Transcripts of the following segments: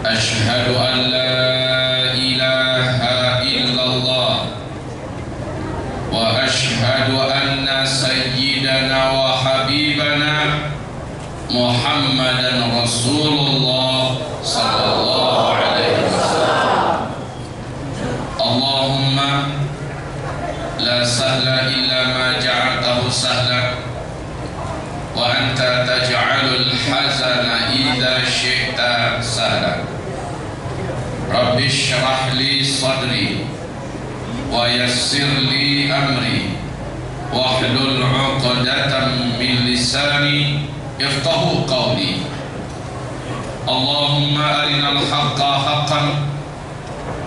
أشهد أن لا إله إلا الله وأشهد أن سيدنا وحبيبنا محمدا رسول الله صلى الله عليه وسلم. اللهم لا سهل إلا ما جعلته سهلا وأنت تجعل الحزن إذا شئت سهلا. رب اشرح لي صدري ويسر لي أمري واحلل عقدة من لساني يفقهوا قولي. اللهم أرنا الحق حقا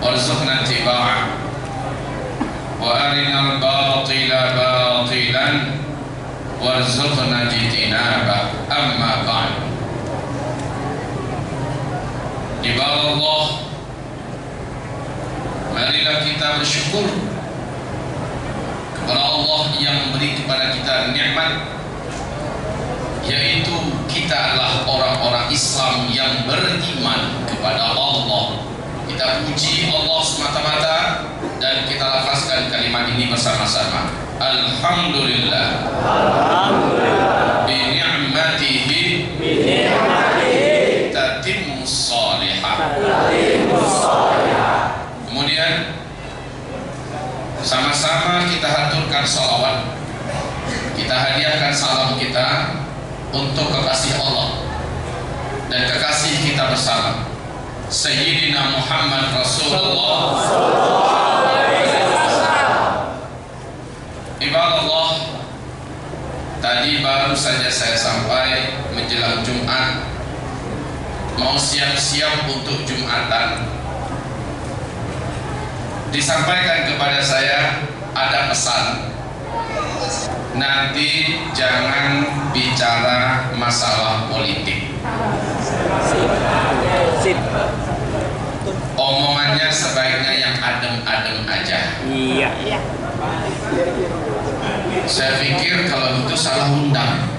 وارزقنا اتباعه وأرنا الباطل باطلا وارزقنا اجتنابه. أما بعد، ibadah Allah, marilah kita bersyukur kepada Allah yang memberi kepada kita nikmat, yaitu kita adalah orang-orang Islam yang beriman kepada Allah. Kita puji Allah semata-mata dan kita lafazkan kalimat ini bersama-sama. Alhamdulillah. Alhamdulillah. Bi ni'matihi tatimmu shalihah. Kemudian sama-sama kita haturkan salawat, kita hadiahkan salam kita untuk kekasih Allah dan kekasih kita bersama, Sayyidina Muhammad Rasulullah. Ibadah Allah, tadi baru saja saya sampai menjelang Jumat, mau siap-siap untuk Jumatan. Disampaikan kepada saya ada pesan, nanti jangan bicara masalah politik. Omongannya sebaiknya yang adem-adem aja. Iya. Saya pikir kalau itu salah undang.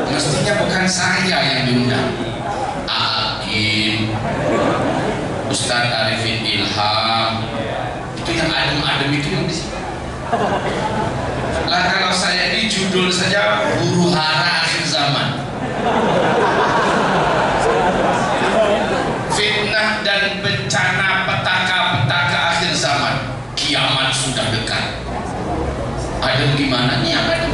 Mestinya bukan saya yang diundang. Akin, Ustadz Arifin Ilham, itu yang adem-adem itu yang di sini. Lah kalau saya di judul saja huru hara akhir zaman, fitnah dan bencana petaka-petaka akhir zaman, kiamat sudah dekat. Adem gimana nih yang adem?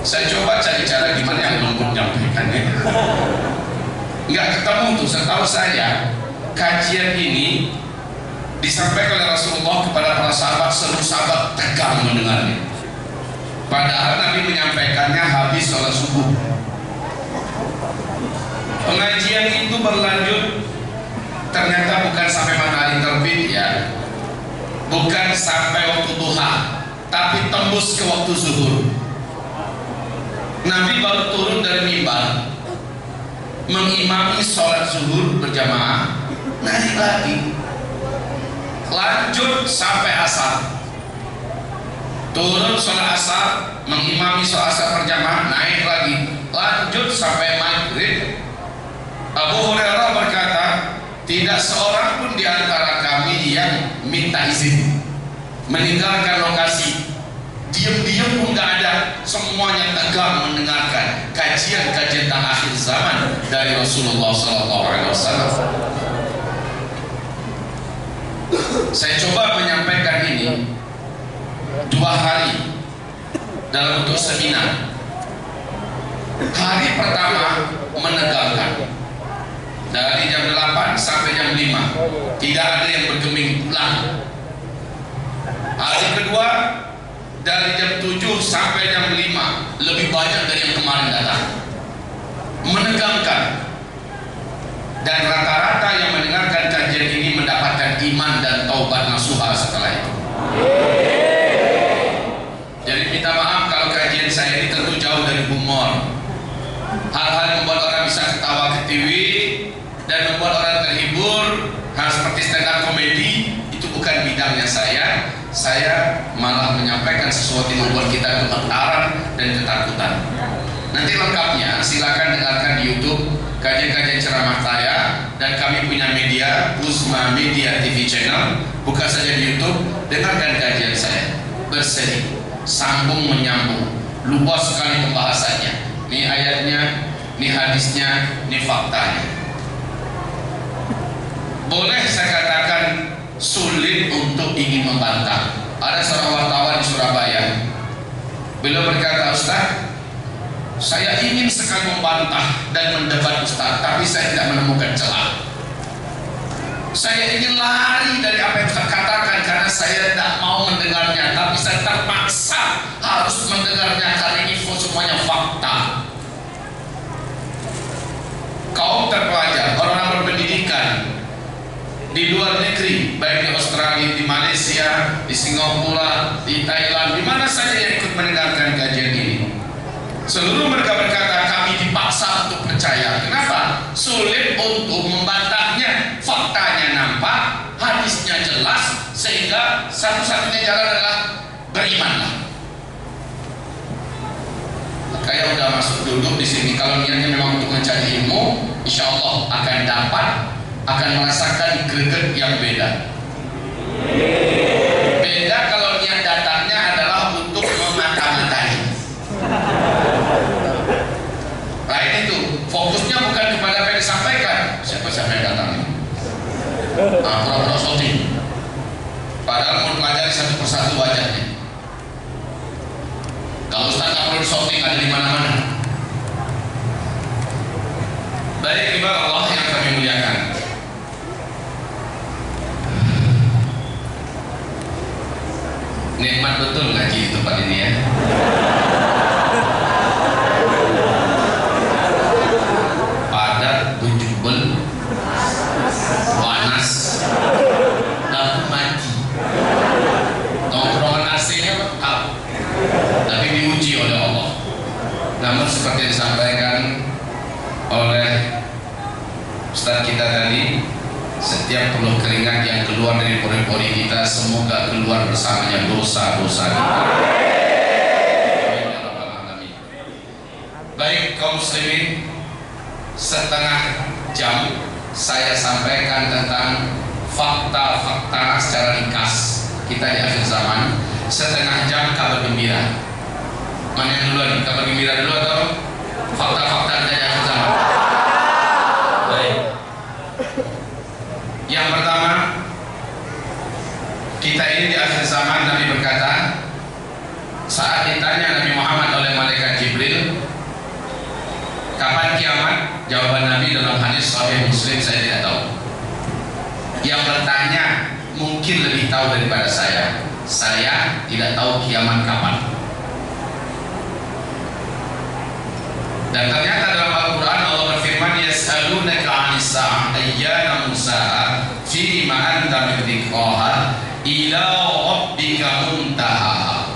Saya coba cari cara gimana yang lembut menyampaikannya. Nggak ketemu tuh. Setahu saya kajian ini disampaikan oleh Rasulullah kepada para sahabat, seluruh sahabat tegang mendengarnya. Padahal Nabi menyampaikannya habis sholat subuh. Pengajian itu berlanjut, ternyata bukan sampai matahari terbit ya, bukan sampai waktu duha, tapi tembus ke waktu zuhur. Nabi baru turun dari mimbar, mengimami sholat zuhur berjamaah, naik lagi, lanjut sampai asar, turun sholat asar, mengimami sholat asar berjamaah, naik lagi, lanjut sampai maghrib. Abu Hurairah berkata, tidak seorang pun di antara kami yang minta izin meninggalkan lokasi. Diam-diam pun nggak ada, semuanya tegang mendengarkan kajian-kajian tentang akhir zaman dari Rasulullah SAW. Saya coba menyampaikan ini 2 hari dalam bentuk seminar. Hari pertama menegangkan, dari jam 8 sampai jam 5 tidak ada yang bergeming pulang. Hari kedua dari jam 7 sampai jam 5 lebih banyak dari yang kemarin datang, menegangkan. Dan rata-rata yang mendengarkan kajian ini mendapatkan iman dan taubat nasuha setelah itu. Jadi minta maaf kalau kajian saya ini tentu jauh dari humor. Hal-hal yang membuat orang bisa ketawa ketiwi dan membuat orang terhibur, hal seperti stand up comedy, itu bukan bidangnya saya. Saya malah menyampaikan menyampaikan sesuatu yang membuat kita gemetaran dan ketakutan. Nanti lengkapnya silakan dengarkan di YouTube kajian-kajian ceramah saya, dan kami punya media Uzma Media TV channel. Buka saja di YouTube, dengarkan kajian saya berseri, sambung menyambung, luas sekali pembahasannya. Ini ayatnya, ini hadisnya, ini faktanya. Boleh saya katakan sulit untuk ingin membantah. Ada seorang wartawan di Surabaya, beliau berkata, "Ustaz, saya ingin sekali membantah dan mendebat Ustaz, tapi saya tidak menemukan celah. Saya ingin lari dari apa yang Ustaz katakan karena saya tidak mau mendengarnya, tapi saya terpaksa harus mendengarnya karena ini semuanya fakta." Kaum terpelajar, orang-orang berpendidikan di luar negeri, baik di Australia, di Malaysia, di Singapura, di Thailand, di mana saja yang ikut mendengarkan kajian ini, seluruh mereka berkata, kami dipaksa untuk percaya. Kenapa? Sulit untuk membantahnya. Faktanya nampak, hadisnya jelas, sehingga satu-satunya jalan adalah berimanlah. Kayak udah masuk duduk di sini. Kalau niatnya memang untuk mencari ilmu, insya Allah akan dapat, akan merasakan greget yang beda. Beda kalau niat datangnya adalah untuk memata-matai. Lain itu, fokusnya bukan kepada apa yang disampaikan. Siapa-siapa yang datang ini? Pura-pura shooting. Padahal mau pelajari satu persatu wajahnya. Kalau Ustaz nggak perlu shooting, ada di mana-mana. Baik ibadah Allah yang kami muliakan, nikmat betul ngaji di tempat ini ya. Padat, bujubel, panas, tapi mati. Tongkrongan AC-nya tetap, tapi diuji oleh Allah. Namun seperti disampaikan oleh Ustaz kita tadi, setiap peluh keringat yang keluar dari pori-pori kita, semoga keluar bersamanya dosa-dosa kita. Baik kaum muslimin, setengah jam saya sampaikan tentang fakta-fakta secara ringkas kita di akhir zaman. Setengah jam kabar gembira. Mana yang duluan? Kabar gembira dulu atau fakta-fakta kita di akhir zaman? Baik. Yang pertama, kita ini di akhir zaman, Nabi berkata, saat ditanya Nabi Muhammad oleh malaikat Jibril, kapan kiamat? Jawaban Nabi dalam hadis Sahih Muslim, saya tidak tahu. Yang bertanya mungkin lebih tahu daripada saya. Saya tidak tahu kiamat kapan. Dan ternyata dalam Al-Quran Allah berfirman, yas'alunaka 'anis sa'ah ayyana mursaha fi ma anta min dzikraha ila rabbika muntaha.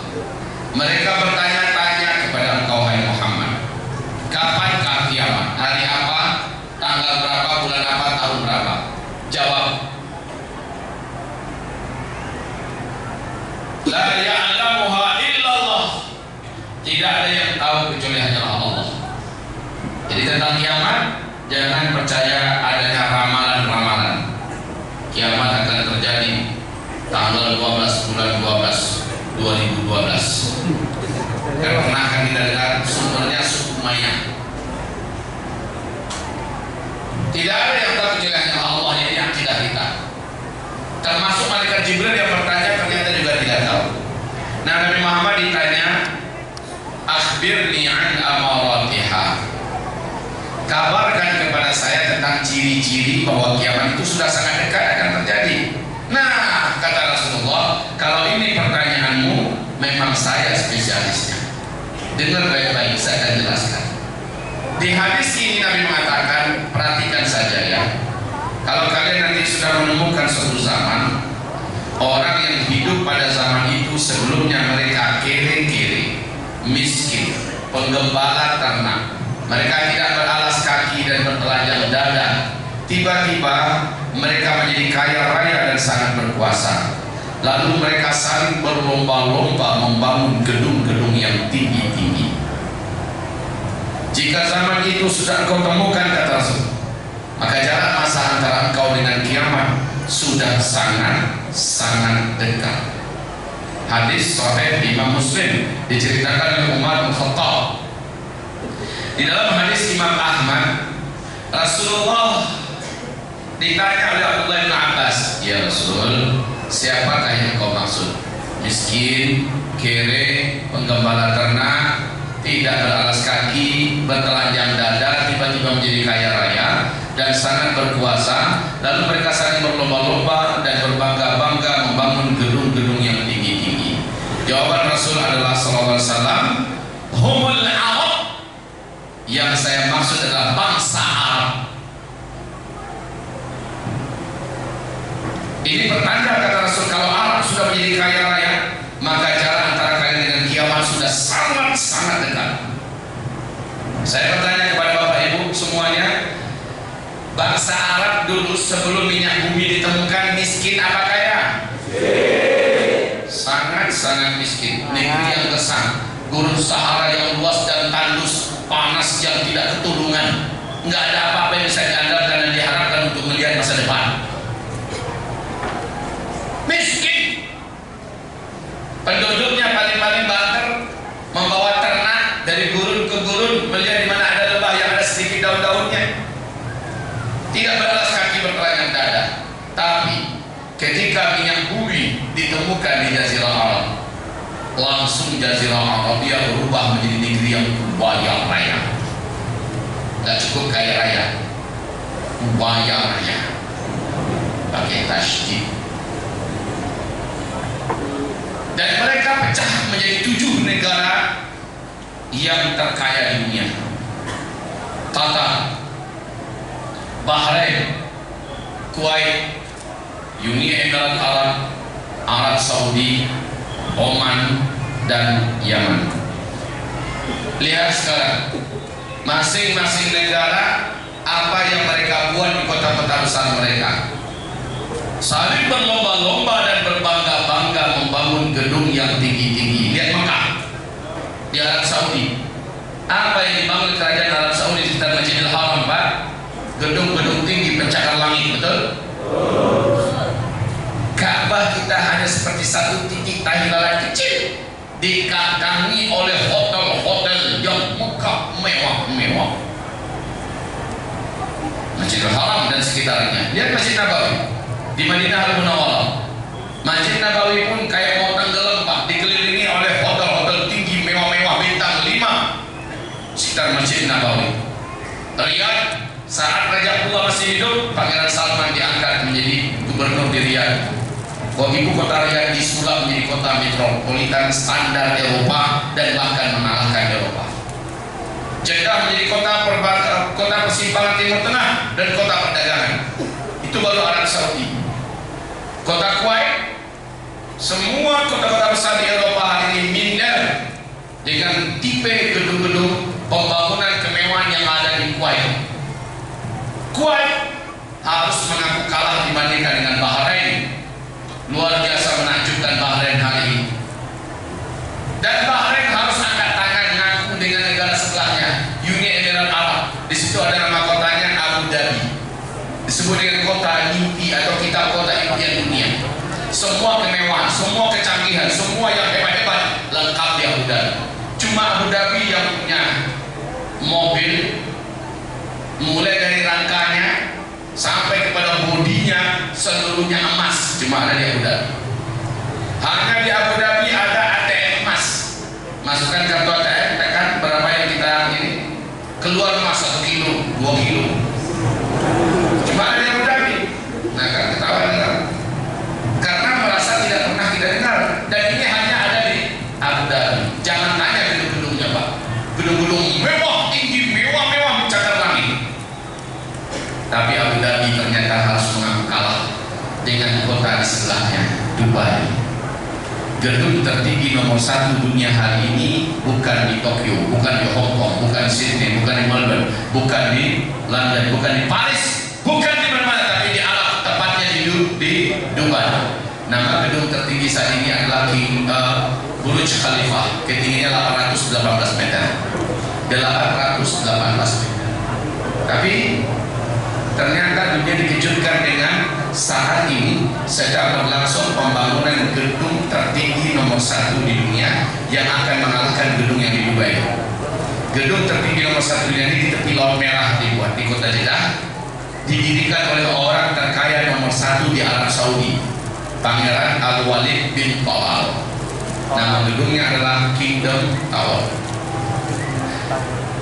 Mereka bertanya-tanya kepada engkau hai Muhammad, kapankah kiamat? Hari apa? Tanggal berapa? Bulan apa? Tahun berapa? Jawab, la ya'lamuha illallah. Tidak ada yang tahu kecuali hanya Allah. Jadi tentang kiamat, jangan percaya adanya ramalan-ramalan. Kiamat akan terjadi tanggal 12 bulan 12 2012. Karena akan kita dengar sumbernya suku Maya. Tidak ada yang tahu kecuali hanya Allah, ini akidah kita. Termasuk malaikat Jibril yang bertanya ternyata juga tidak tahu. Nah, Nabi Muhammad ditanya, akhbirni an amaratiha. Kabarkan kepada saya tentang ciri-ciri bahwa kiamat itu sudah sangat dekat akan terjadi. Nah, kata Rasulullah, kalau ini pertanyaanmu, memang saya spesialisnya. Dengar baik-baik, saya akan jelaskan. Di hadis ini Nabi mengatakan, perhatikan saja ya. Kalau kalian nanti sudah menemukan suatu zaman, orang yang hidup pada zaman itu sebelumnya mereka kere-kere, miskin, penggembala ternak, mereka tidak beralas kaki dan bertelanjang dada. Tiba-tiba mereka menjadi kaya raya dan sangat berkuasa. Lalu mereka saling berlomba-lomba membangun gedung-gedung yang tinggi-tinggi. Jika zaman itu sudah engkau temukan, kata Rasul, maka jarak masa antara engkau dengan kiamat sudah sangat dekat. Hadis sahih Imam Muslim, diceritakan oleh Umar bin Khattab. Di dalam hadis Imam Ahmad, Rasulullah ditanya oleh Abdullah bin Abbas, "Ya Rasul, siapakah yang kau maksud? Miskin, kere, penggembala ternak, tidak beralas kaki, bertelanjang dada, tiba-tiba menjadi kaya raya dan sangat berkuasa, lalu mereka saling berlomba-lomba dan berbangga-bangga membangun gedung-gedung yang tinggi-tinggi." Jawaban Rasul adalah sallallahu alaihi wasallam, "Humul Arab." Yang saya maksud adalah bangsa Arab. Ini pertanda, kata Rasul, kalau Arab sudah menjadi kaya raya, maka jarak antara kalian dengan kiamat sudah sangat dekat. Saya bertanya kepada Bapak Ibu semuanya, bangsa Arab dulu sebelum minyak bumi ditemukan miskin apa kaya? Sangat miskin. Negeri yang gersang, gurun Sahara yang luas dan tandus, panas yang tidak ketulungan, nggak ada apa-apa yang bisa diandalkan dan diharapkan untuk melihat masa depan. Miskin, penduduknya paling banter, membawa ternak dari gurun ke gurun, melihat di mana ada lembah yang ada sedikit daun-daunnya, tidak beralas kaki, bertelanjang dada. Tapi ketika minyak bumi ditemukan di Jazirah Arab, langsung Jazirah Arab dia berubah menjadi negeri yang kaya raya. Gak cukup kaya raya, kaya raya, pakai tasydid. Dan mereka pecah menjadi 7 negara yang terkaya di dunia: Qatar, Bahrain, Kuwait, Uni Emirat Arab, Arab Saudi, Oman, dan Yaman. Lihat sekarang, masing-masing negara apa yang mereka buat di kota-kota besar mereka. Saling berlomba-lomba dan berbangga-bangga membangun gedung yang tinggi-tinggi. Lihat Mekah di Arab Saudi, apa yang dibangun kerajaan Arab Saudi di sekitar Masjidil Haram, Pak? Gedung-gedung tinggi pencakar langit, betul? Ka'bah kita hanya seperti satu titik tahi lalat kecil, dikelilingi oleh hotel-hotel yang megah, mewah-mewah. Masjidil Haram dan sekitarnya. Lihat Masjid Nabawi di Madinah Al-Munawwarah. Masjid Nabawi pun kayak mau tenggelam, Pak, dikelilingi oleh hotel-hotel tinggi mewah-mewah bintang 5 sekitar Masjid Nabawi. Riyadh, saat Raja Abdullah masih hidup, Pangeran Salman diangkat menjadi gubernur di Riyadh. Ibu kota Riyadh disulap menjadi kota metropolitan standar Eropa dan bahkan mengalahkan Eropa. Jeddah menjadi kota persimpangan Timur Tengah dan kota perdagangan. Itu baru Arab Saudi. Kota Kuwait, semua kota-kota besar di Eropa hari ini minder dengan tipe gedung-gedung pembangunan kemewahan yang ada di Kuwait. Kuwait harus mengaku kalah dibandingkan dengan Bahrain. Luar biasa menakjubkan Bahrain hari ini. Dan Bahrain harus angkat tangan ngaku dengan negara sebelahnya, Uni Emirat Arab. Di situ ada nama kotanya Abu Dhabi, disebut dengan kota mimpi atau kita kota impian dunia. Semua kemewahan, semua kecanggihan, semua yang hebat-hebat lengkap di Abu Dhabi. Cuma Abu Dhabi yang punya mobil, mulai dari rangkanya sampai kepada bodinya seluruhnya emas, cuma ada di Abu Dhabi. Hanya di Abu Dhabi ada ATM emas. Masukkan kartu ATM, kan berapa yang kita ini, keluar emas 1 kilo, 2 kilo. Cuma ada di Abu Dhabi. Nah, kan ketawa dengar. Karena merasa tidak pernah kita dengar. Dan ini hanya ada di Abu Dhabi. Jangan tanya gedung-gedungnya, Pak. Gedung-gedung mewah, tinggi, mewah-mewah mencakar langit. Tapi Abu Dhabi ternyata harus mengaku kalah dengan kota di sebelahnya, Dubai. Gedung tertinggi nomor 1 dunia hari ini bukan di Tokyo, bukan di Hong Kong, bukan di Sydney, bukan di Melbourne, bukan di London, bukan di Paris, bukan di mana-mana, tapi di Arab, tepatnya di Dubai. Nama gedung tertinggi saat ini adalah Burj Khalifa, ketinggiannya 818 meter. 818 meter. Tapi ternyata dunia dikejutkan dengan saat ini sedang berlangsung pembangunan gedung tertinggi nomor 1 di dunia yang akan mengalahkan gedung yang di Dubai. Gedung tertinggi nomor 1 dunia ini di tepi Laut Merah dibuat di kota Jeddah, didirikan oleh orang terkaya nomor 1 di Arab Saudi, Pangeran Al-Walid bin Talal. Nama gedungnya adalah Kingdom Tower.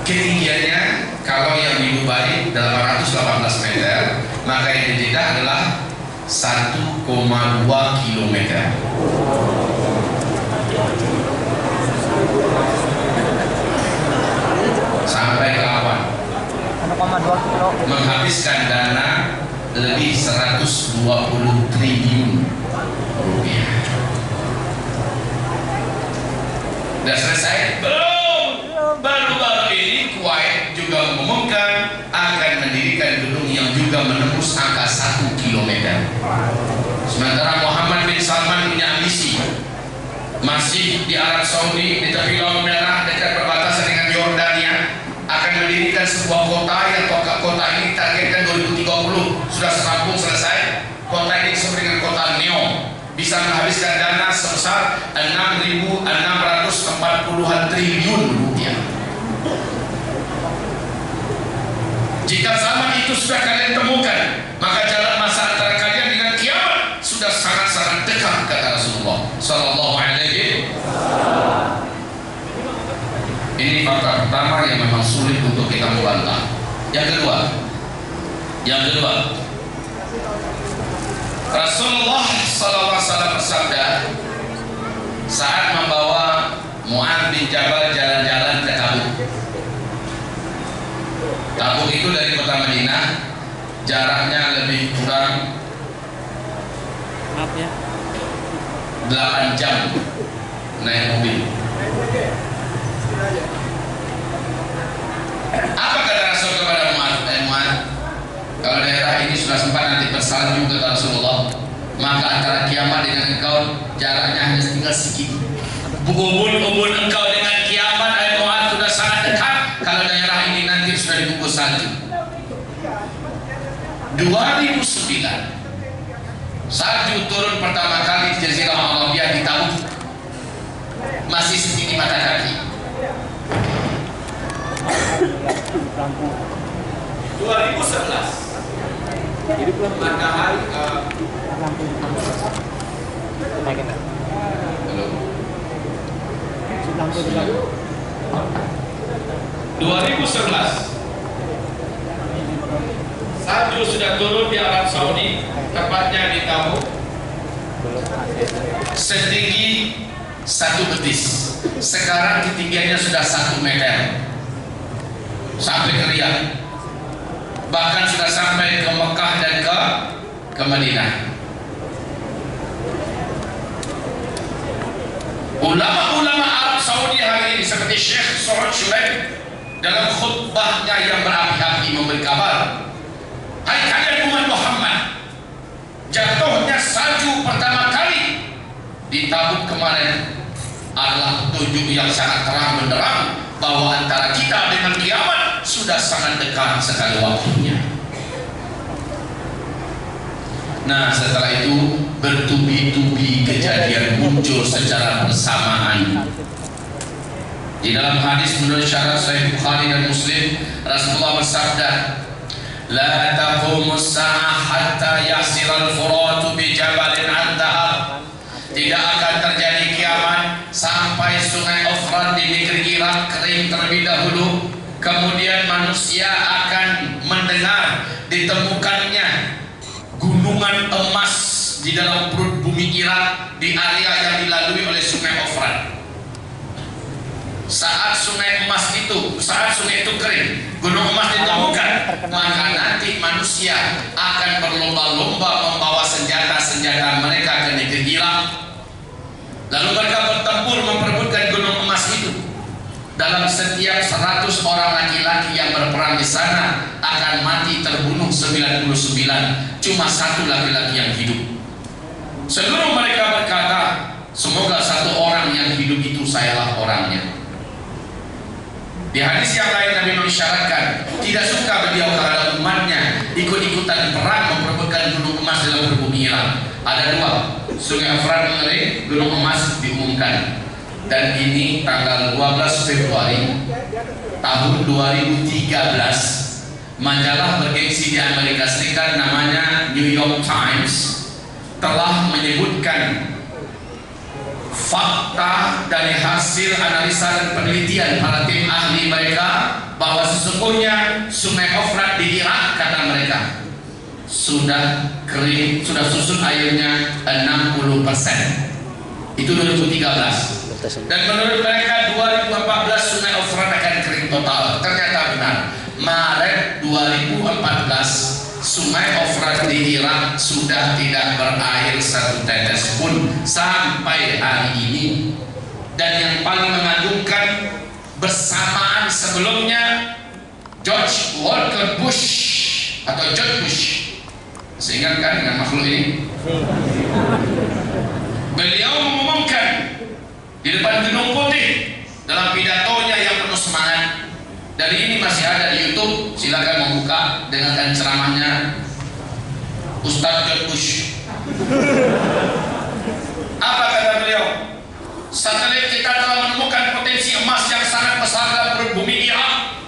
Ketinggiannya kalau yang di Dubai 818 meter, maka yang di Jeddah adalah 1,2 kilometer. Sampai kapan? 1,2 kilo. Menghabiskan dana lebih 120 triliun rupiah. Sudah selesai? Belum. Baru-baru ini Kuwait juga mengumumkan akan mendirikan gedung yang juga menembus angka 1 kilometer. Sementara Muhammad bin Salman punya ambisi, masih di Arab Saudi, di tepi Laut Merah dekat perbatasan dengan Yordania, akan mendirikan sebuah kota yang kota ini ditargetkan 2030 sudah rampung selesai. Kota ini disebut dengan kota Neom, bisa menghabiskan dana sebesar 6.640-an triliun rupiah. Jika zaman itu sudah kalian temukan, maka jalan masa antara kalian dengan kiamat sudah sangat-sangat dekat, kata Rasulullah Sallallahu Alaihi Wasallam. Ini fakta pertama yang memang sulit untuk kita membantah. Yang kedua, Rasulullah Sallallahu Alaihi Wasallam bersabda saat membawa Mu'adz bin Jabal jalan-jalan ke Tabuk. Tabuk itu dari kota Madinah jaraknya lebih kurang 8 jam naik mobil. Apa kata Rasul kepada Mu'adz? Kalau daerah ini sudah sempat nanti bersalju, kata Rasulullah, maka antara kiamat dengan engkau jaraknya hanya tinggal sedikit. Ubun-ubun engkau dengan kiamat, ayat Mu'adz, sudah sangat dekat. Kalau daerah ini nanti sudah dibungkus salju. 2009 salju turun pertama kali di Jazirah Arabia di Tabuk, masih setinggi mata kaki. 2011 matahari 2011 salju sudah turun di Arab Saudi, tepatnya di Tabuk, setinggi 1 betis. Sekarang ketinggiannya sudah 1 meter sampai ke Riyadh, bahkan sudah sampai ke Mekah dan ke Madinah. Ulama-ulama Arab Saudi hari ini seperti Syekh Saud Shuraim dalam khutbahnya yang berapi-api memberi kabar, hai kalian umat Muhammad, jatuhnya salju pertama kali di Tabuk kemarin adalah petunjuk yang sangat terang benderang bahwa antara kita dengan kiamat sudah sangat dekat sekali waktunya. Nah, setelah itu bertubi-tubi kejadian muncul secara bersamaan. Di dalam hadis menurut syarat Sahih Bukhari dan Muslim, Rasulullah bersabda, "La taqumus sa'ah hatta yasiral furatu bi jabalin an dhahab." Tidak akan terjadi kiamat sampai sungai Efrat di negeri Irak kering terlebih dahulu. Kemudian manusia akan mendengar ditemukannya gunungan emas di dalam perut bumi Irak di area yang dilalui oleh sungai Efrat. Saat sungai itu kering, gunung emas ditemukan, maka nanti manusia akan berlomba-lomba membawa senjata-senjata mereka ke negeri Irak. Lalu mereka bertempur memperebutkan gunung emas itu. Dalam setiap 100 orang laki-laki yang berperang di sana akan mati terbunuh 99, cuma 1 laki-laki yang hidup. Seluruh mereka berkata, semoga satu orang yang hidup itu sayalah orangnya. Di hadis yang lain Nabi mengisyaratkan tidak suka beliau terhadap umatnya ikut-ikutan perang memperebutkan gunung emas dalam berbumi Irak. Ada dua, Sungai Efrat mengering, gunung emas diumumkan. Dan ini tanggal 12 Februari tahun 2013, majalah bergengsi di Amerika Serikat namanya New York Times telah menyebutkan fakta dari hasil analisa dan penelitian para tim ahli mereka bahwa sesungguhnya Sungai Efrat di Irak, kata mereka, sudah kering, sudah susut airnya 60%. Itu 2013. Dan menurut mereka 2014 Sungai Efrat akan kering total. Ternyata benar. Maret 2014 Sungai Efrat di Irak sudah tidak berair satu tetes pun sampai hari ini. Dan yang paling mengagumkan, bersamaan sebelumnya George Walker Bush atau George Bush, seingat kan dengan makhluk ini, beliau mengumumkan di depan Gedung Putih dalam pidatonya yang penuh semangat. Dari ini masih ada di YouTube, silakan membuka, dengarkan ceramahnya Ustadz George Bush. Apa kata beliau? Satelit kita telah menemukan potensi emas yang sangat besar dalam bumi Irak.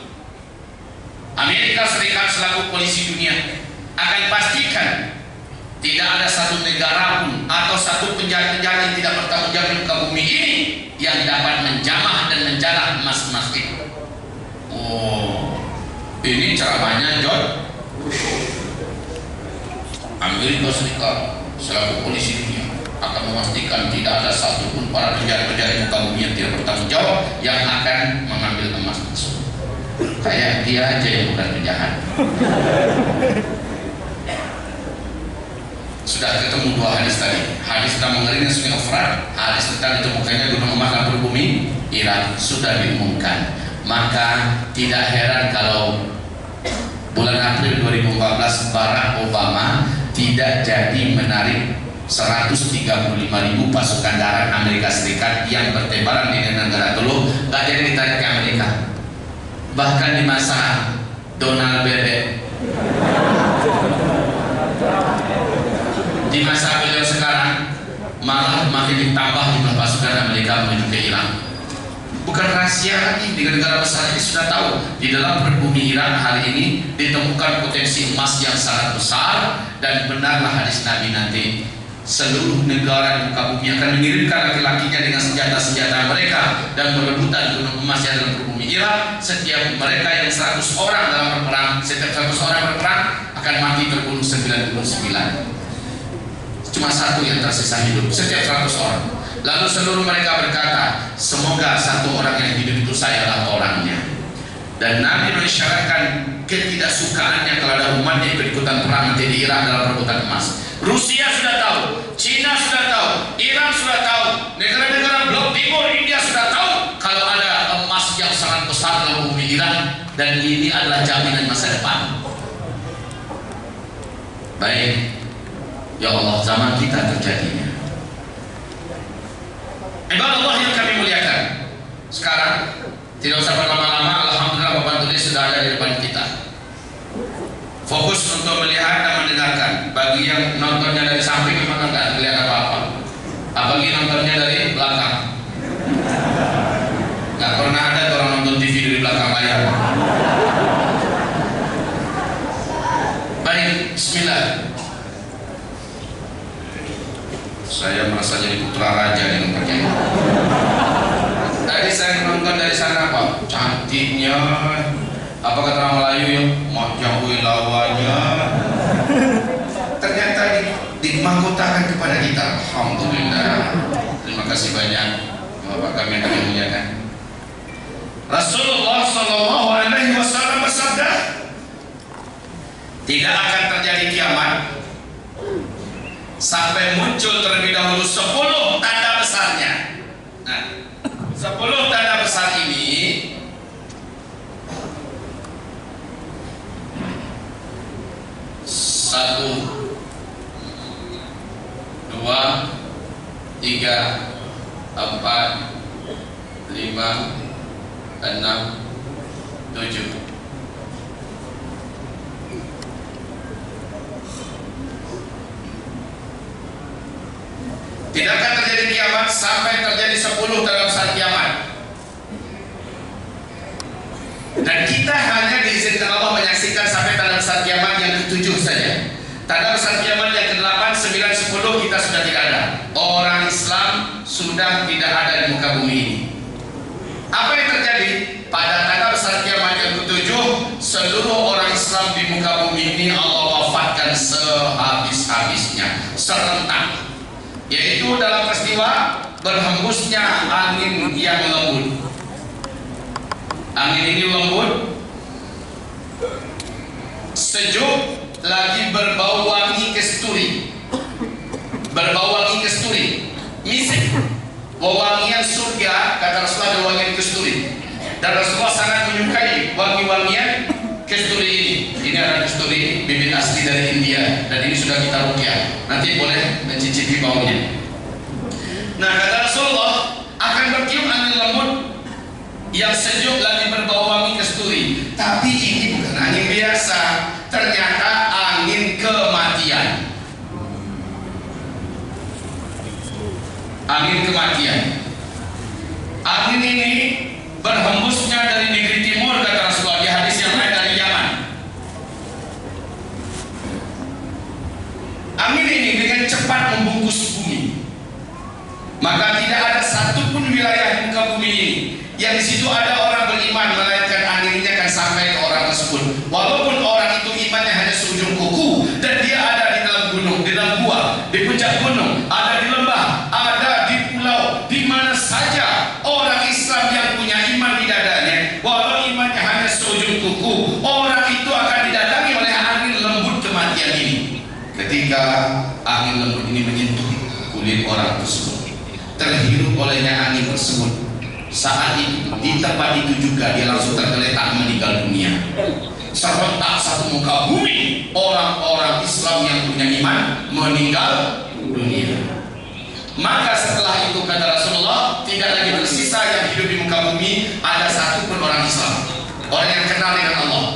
Amerika Serikat selaku polisi dunia akan pastikan tidak ada satu negara pun atau satu penjara-penjara yang tidak bertanggung jawab di muka bumi ini yang dapat menjamah dan menjalah emas-emas itu. Oh, ini ceramahnya George Bush. Amerika Serikat selaku polisi dunia akan memastikan tidak ada satupun para penjara-penjara di muka bumi yang tidak bertanggung jawab yang akan mengambil emas tersebut. Kayak dia aja yang bukan penjahat. Sudah ketemu dua hadis tadi. Hadis tentang mengeringnya Sungai Efrat, hadis tentang ditemukannya gunung emas dalam berbumi Irak sudah diumumkan. Maka tidak heran kalau bulan April 2014 Barack Obama tidak jadi menarik 135.000 pasukan darat Amerika Serikat yang bertebaran di negara Teluk, nggak jadi ditarik ke Amerika. Bahkan di masa Donald Bebek, di masa beliau sekarang malah makin ditambah jumlah pasukan Amerika menuju ke Irak. Bukan rahasia lagi, negara-negara besar ini sudah tahu di dalam berbumi Irak hari ini ditemukan potensi emas yang sangat besar. Dan benarlah hadis Nabi nanti, seluruh negara di muka bumi akan mengirimkan laki-lakinya dengan senjata-senjata mereka dan berebutan gunung emas yang dalam berbumi Irak. Setiap mereka yang 100 orang dalam berperang, setiap 100 orang berperang akan mati terbunuh 99. Cuma satu yang tersisa hidup setiap 100 orang. Lalu seluruh mereka berkata, semoga satu orang yang hidup itu sayalah orangnya. Dan Nabi mengisyaratkan ketidaksukaannya kalau ada umatnya ikut-ikutan perang nanti di Irak dalam perebutan emas. Rusia sudah tahu, Cina sudah tahu, Iran sudah tahu, negara-negara blok timur India sudah tahu kalau ada emas yang sangat besar dalam bumi Irak. Dan ini adalah jaminan masa depan. Baik, ya Allah, zaman kita terjadinya. Ibadah Allah yang kami muliakan, sekarang tidak usah berlama-lama. Alhamdulillah papan tulis sudah ada di depan kita. Fokus untuk melihat dan mendengarkan. Bagi yang nontonnya dari samping memang tidak terlihat apa-apa. Apalagi nontonnya dari belakang, nggak pernah ada orang nonton TV dari belakang layar. Baik, Bismillah. Saya merasa jadi putra raja dengan perjanjian. Tadi saya nonton dari sana, Pak. Cantiknya, apa kata orang Melayu ya, majahwi lawanya. Ternyata dimahkotakan kepada kita. Alhamdulillah. Terima kasih banyak Bapak kami yang kami muliakan. Rasulullah Shallallahu Alaihi Wasallam bersabda, tidak akan terjadi kiamat sampai muncul terlebih dahulu 10 tanda besarnya. Nah, 10 tanda besar ini satu, dua, 3, 4, 5, 6, 7. Tidak akan terjadi kiamat sampai terjadi 10 dalam saat kiamat. Dan kita hanya diizinkan Allah menyaksikan sampai dalam saat kiamat yang ke-7 saja. Tanda saat kiamat yang ke-8, 9, 10 kita sudah tidak ada. Orang Islam sudah tidak ada di muka bumi ini. Apa yang terjadi? Pada tanda saat kiamat yang ke-7, seluruh orang Islam di muka bumi ini Allah wafatkan sehabis-habisnya, serentak. Yaitu dalam peristiwa berhembusnya angin yang lembut. Angin ini lembut, sejuk, lagi berbau wangi kasturi. Berbau wangi kasturi, misik. Wewangian surga, kata Rasulullah, ada wangian kasturi. Dan Rasulullah sangat menyukai wangi-wangian kasturi ini. Ini adalah kasturi bibit asli dari India, dan ini sudah kita rukyah. Nanti boleh mencicipi baunya. Nah, kata Rasulullah, akan bertiup angin lembut yang sejuk lagi berbau wangi kasturi. Tapi ini bukan angin biasa, ternyata angin kematian. Angin kematian. Angin ini berhembusnya dari negeri timur, kata Rasulullah di hadis yang lain, dari Yaman. Angin ini dengan cepat membungkus bumi. Maka tidak ada satupun wilayah di muka bumi ini yang di situ ada orang beriman, melainkan angin ini akan sampai ke orang tersebut. Walaupun orang itu imannya hanya seujung kuku, dan dia ada di dalam gunung, di dalam gua, di puncak gunung, ada di lembah, ada di pulau, di mana saja orang Islam yang punya iman di dadanya, walau imannya hanya seujung kuku, orang itu akan didatangi oleh angin lembut kematian ini. Ketika angin lembut ini menyentuh kulit orang tersebut, terhirup olehnya angin tersebut, saat itu di tempat itu juga dia langsung tergeletak meninggal dunia. Serentak satu muka bumi orang-orang Islam yang punya iman meninggal dunia. Maka setelah itu, kata Rasulullah, tidak lagi tersisa yang hidup di muka bumi ada satu pun orang Islam, orang yang kenal dengan Allah.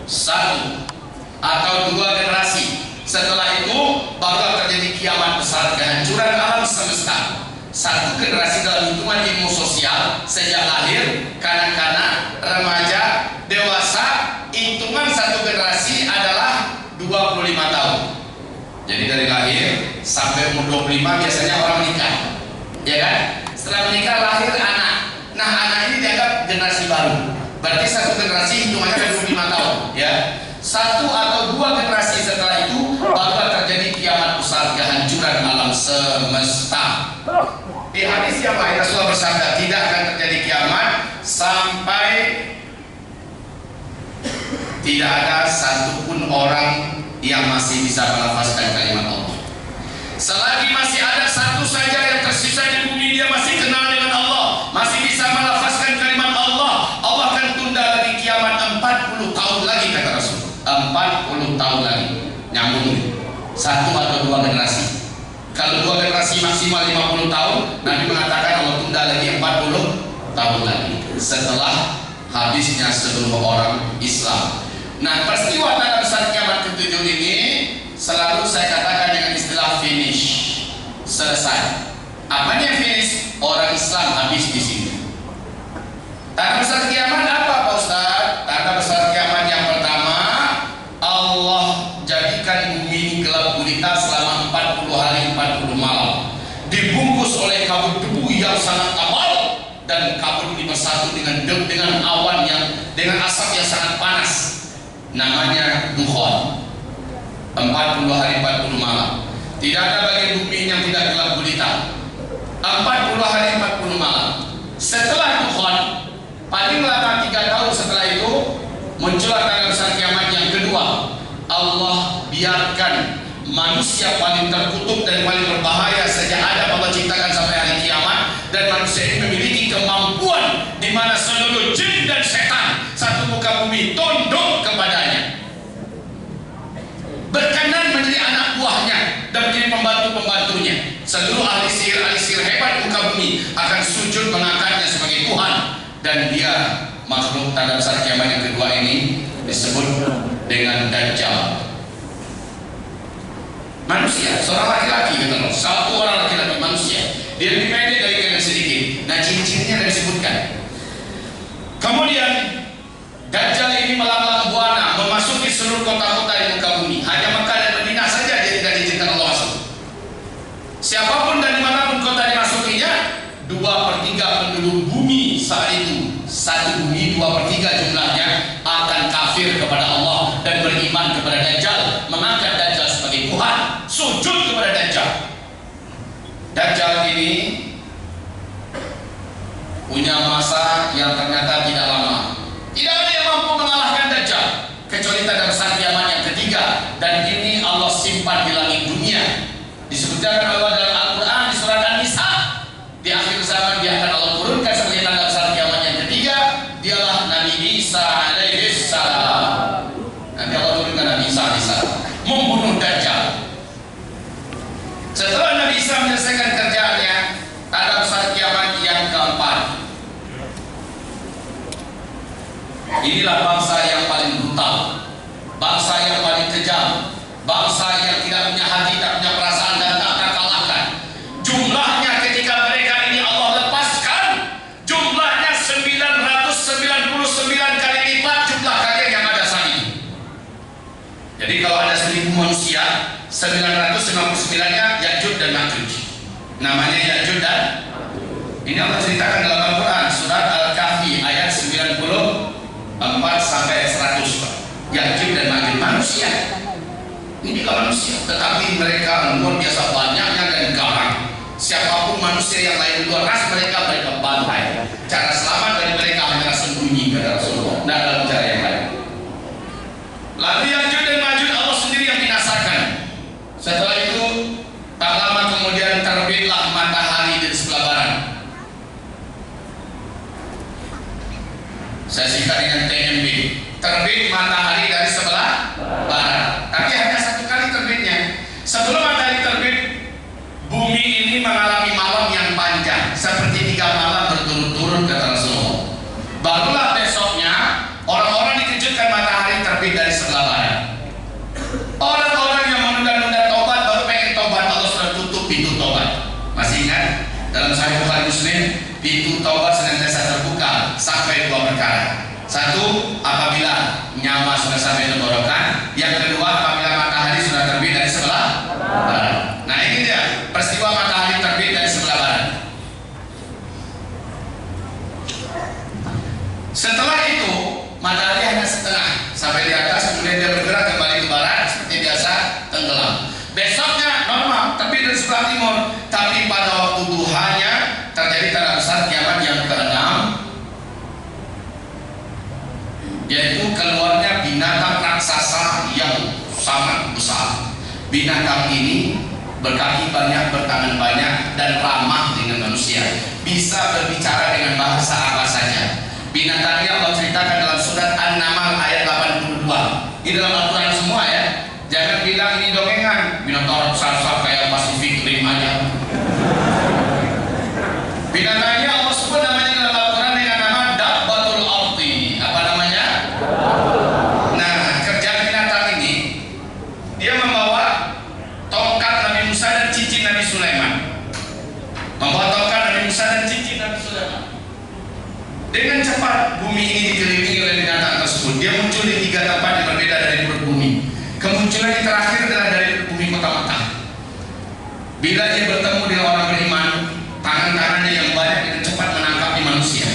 Satu atau 2 generasi. Setelah itu bakal terjadi kiamat besar, kehancuran alam semesta. Satu generasi dalam hitungan ilmu sosial, sejak lahir, kanak-kanak, remaja, dewasa, hitungan satu generasi adalah 25 tahun. Jadi dari lahir sampai umur 25 biasanya orang menikah, ya kan? Setelah menikah lahir anak. Nah, anak ini dianggap generasi baru. Berarti satu generasi hitungannya 25 tahun, ya. 1 atau 2 generasi setelah itu bakal terjadi kiamat besar, kehancuran alam semesta. Di hadis yang lain Rasulullah bersabda, tidak akan terjadi kiamat sampai tidak ada satupun orang yang masih bisa melafazkan kalimat Allah. Selagi masih ada satu saja yang tersisa di bumi, dia masih kenal dengan Allah, masih bisa melafazkan kalimat Allah, Allah akan tunda lagi kiamat 40 tahun lagi, kata Rasul. 40 tahun lagi, nyambung 1 atau 2 generasi. Kalau 2 generasi maksimal 50 tahun, Nabi mengatakan Allah tunda lagi 40 tahun lagi setelah habisnya seluruh orang Islam. Nah, peristiwa tanda besar kiamat ke-7 ini selalu saya katakan dengan istilah finish, selesai. Apanya finish? Orang Islam habis di sini. Tanda besar kiamat apa, Pak Ustaz? Tanda besar kiamat yang pertama, Allah jadikan bumi ini gelap gulita selama 40 hari 40 malam, dibungkus oleh kabut debu yang sangat tebal, dan kabut ini bersatu dengan awan yang dengan asap yang sangat panas, namanya dukhan. 40 hari 40 malam, tidak ada bagian bumi yang tidak gelap gulita. 40 hari 40 malam. Setelah dukhan, paling lama 3 tahun setelah itu muncullah tanda besar kiamat yang kedua. Allah biarkan manusia paling terkutuk dan paling berbahaya sejak Adam Allah ciptakan sampai hari kiamat, dan manusia ini memiliki kemampuan di mana seluruh jin dan setan satu muka bumi tunduk kepadanya, berkenan menjadi anak buahnya dan menjadi pembantu-pembantu Seluruh ahli sihir hebat di muka bumi akan sujud mengangkatnya sebagai Tuhan, dan dia makhluk tanda besar kiamat yang kedua ini disebut dengan Dajjal. Manusia, seorang laki-laki kata Allah, satu orang laki-laki manusia, dia lebih pendek dari kalian sedikit. Nah, ciri-cirinya ada disebutkan. Kemudian Dajjal ini melanglang buana memasuki seluruh kota-kota di muka bumi. Hanya Mekah dan Madinah saja dia tidak diizinkan Allah masuk. Siapapun dan dimanapun kota dimasukinya, 2/3 penduduk bumi saat itu, satu bumi 2/3 jumlahnya akan kafir kepada Allah dan beriman kepada Dajjal, mengangkat Dajjal sebagai Tuhan, sujud kepada Dajjal. Dajjal ini punya masa yang ternyata tidak lama. Tidak ada yang mampu mengalahkan Dajjal kecuali tanda besar kiamat yang ketiga, dan ini Allah simpan di langit dunia. Disebutkan Allah dalam Al-Quran di surat An-Nisa, di akhir zaman dia akan Allah turunkan sebagai tanda besar kiamat yang ketiga. Dialah Nabi Isa alaihi salam. Nanti Allah turunkan Nabi Isa alaihi salam membunuh Dajjal. Setelah Nabi Isa menyelesaikan kerjaannya, tanda besar kiamat yang keempat. Inilah bangsa yang paling brutal, bangsa yang paling kejam, bangsa yang tidak punya hati, tak punya perasaan, dan tak akan kalahkan. Jumlahnya ketika mereka ini Allah lepaskan, jumlahnya 999 kali lipat jumlah kalian yang ada saat ini. Jadi kalau ada 1000 manusia, 999-nya Ya'juj dan Ma'juj. Namanya Ya'juj dan ini Allah ceritakan dalam Al-Quran surat Al-Kahfi ayat 94 sampai 100. Ya'juj dan Ma'juj manusia. Ini kalau manusia, tetapi mereka luar biasa banyaknya dan garang. Siapapun manusia yang lain luar ras mereka bantai. Cara selamat dari mereka hanya sembunyi kepada Rasulullah, tidak dalam cara yang lain. Lalu Ya'juj dan Ma'juj Allah sendiri yang binasakan. Setelah itu tak lama kemudian terbitlah matahari di sebelah barat. Saya singkat dengan TMB. Terbit matahari dari sebelah barat, tapi hanya satu kali terbitnya. Sebelum matahari terbit, bumi ini mengalami malam yang panjang, seperti 3 malam berturut-turut kata Rasulullah. Barulah besoknya orang-orang dikejutkan matahari terbit dari sebelah barat. Orang-orang yang menunda-nunda tobat baru pengen tobat, Allah sudah tutup pintu tobat. Masih ingat dalam Sahih Bukhari Muslim, pintu tobat senantiasa terbuka sampai 2 perkara. Satu, apabila nyawa sudah sampai tenggorokan. Yang kedua, apabila matahari sudah terbit dari sebelah barat. Nah, ini dia peristiwa matahari terbit dari sebelah barat. Setelah itu matahari hanya setengah sampai di atas, kemudian dia bergerak kembali ke barat seperti biasa, tenggelam. Besoknya normal terbit dari sebelah timur, tapi pada waktu duhanya terjadi tanda besar kiamat yang keenam, yaitu keluarnya binatang raksasa yang sangat besar. Binatang ini berkaki banyak, bertangan banyak, dan ramah dengan manusia, bisa berbicara dengan bahasa apa saja. Binatangnya Allah ceritakan dalam surat An-Naml ayat 82. Ini dalam Al-Quran semua ya. Jangan bilang ini dongengan, binatang raksasa kayak Pacific Rim aja. Binatangnya Allah sebut namanya dalam Al-Quran dengan nama Dabbatul Ardi. Apa namanya? Nah, kerjaan binatang ini, dia membawa tongkat Nabi Musa dan cincin Nabi Sulaiman. Membawa tongkat Nabi Musa dan cincin Nabi Sulaiman. Dengan cepat bumi ini dikelilingi oleh binatang tersebut. Dia muncul di 3 tempat yang berbeda dari perut bumi. Kemunculan yang terakhir adalah dari bumi kota Makkah. Bila dia bertemu dengan orang beriman, tangan-tangannya yang banyak dengan cepat menangkapi manusia.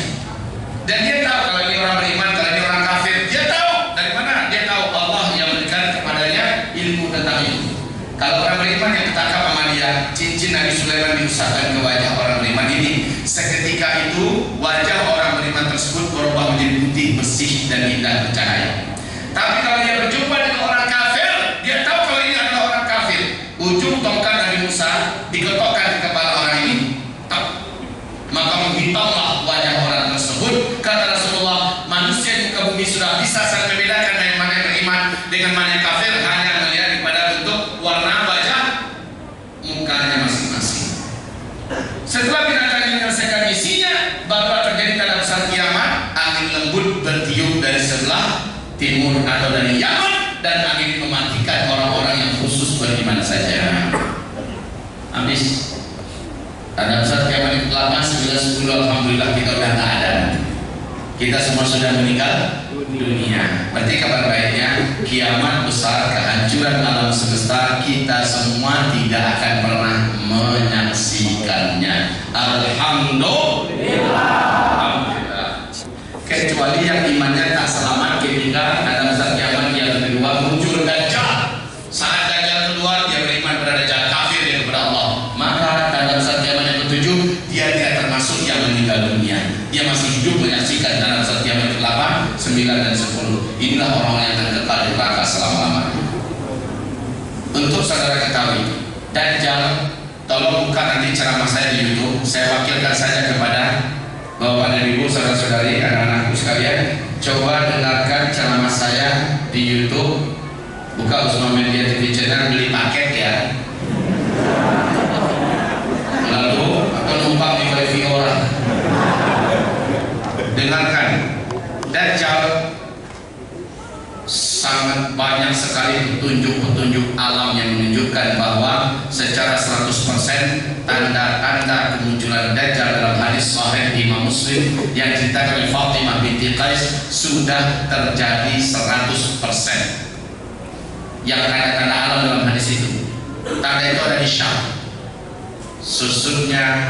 Dan dia tahu kalau ini orang beriman, kalau ini orang kafir. Dia tahu dari mana? Dia tahu Allah yang memberikan kepadanya ilmu tentang itu. Kalau orang beriman yang ditangkap sama dia, cincin Nabi Sulaiman diusapkan ke wajah orang beriman ini. Seketika itu wajah orang beriman tersebut berubah menjadi putih, bersih, dan indah bercahaya. Tapi kalau dia berjumpa dengan orang kafir, dia tahu kalau ini adalah orang kafir. Ujung tongkat Nabi Musa digotokkan di kepala orang ini, maka menghitamlah wajah orang tersebut. Kata Rasulullah, manusia di muka bumi sudah bisa saling membedakan yang mana yang beriman dengan mana yang kafir hanya melihat pada bentuk warna wajah mukanya masing-masing. timur atau dari Yaman, dan angin mematikan orang-orang yang khusus beriman saja. Habis. Ada saat kiamat 8, 9, 10, alhamdulillah kita udah nggak ada. Kita semua sudah meninggal dunia. Berarti kabar baiknya kiamat besar, kehancuran alam semesta, kita semua tidak akan pernah menyaksikannya. Alhamdulillah. Kecuali yang imannya tak selamat ketika dalam saat kiamat yang kedua muncul Dajjal. Saat Dajjal keluar, dia beriman pada Dajjal, kafir dia kepada Allah. Maka dalam saat kiamat yang ketujuh, dia tidak termasuk yang meninggal dunia. Dia masih hidup menyaksikan dalam saat kiamat ke-8, 9 dan 10. Inilah orang yang akan kekal di neraka selama-lamanya. Untuk saudara ketahui, Dajjal, tolong buka nanti ceramah saya di YouTube. Saya wakilkan saja kepada Bapak dan Ibu, saudara-saudari, anak-anakku sekalian, coba dengarkan ceramah saya di YouTube. Buka Usma Media TV channel, beli paket ya. Lalu atau numpang di wifi orang. Dengarkan. Dajjal sangat banyak sekali petunjuk-petunjuk alam yang menunjukkan bahwa secara 100% tanda-tanda kemunculan Dajjal dalam hadis sahih Imam Muslim yang diceritakan oleh Fatimah binti Qais sudah terjadi 100%. Yang tanda-tanda alam dalam hadis itu, tanda itu ada di Syam, susutnya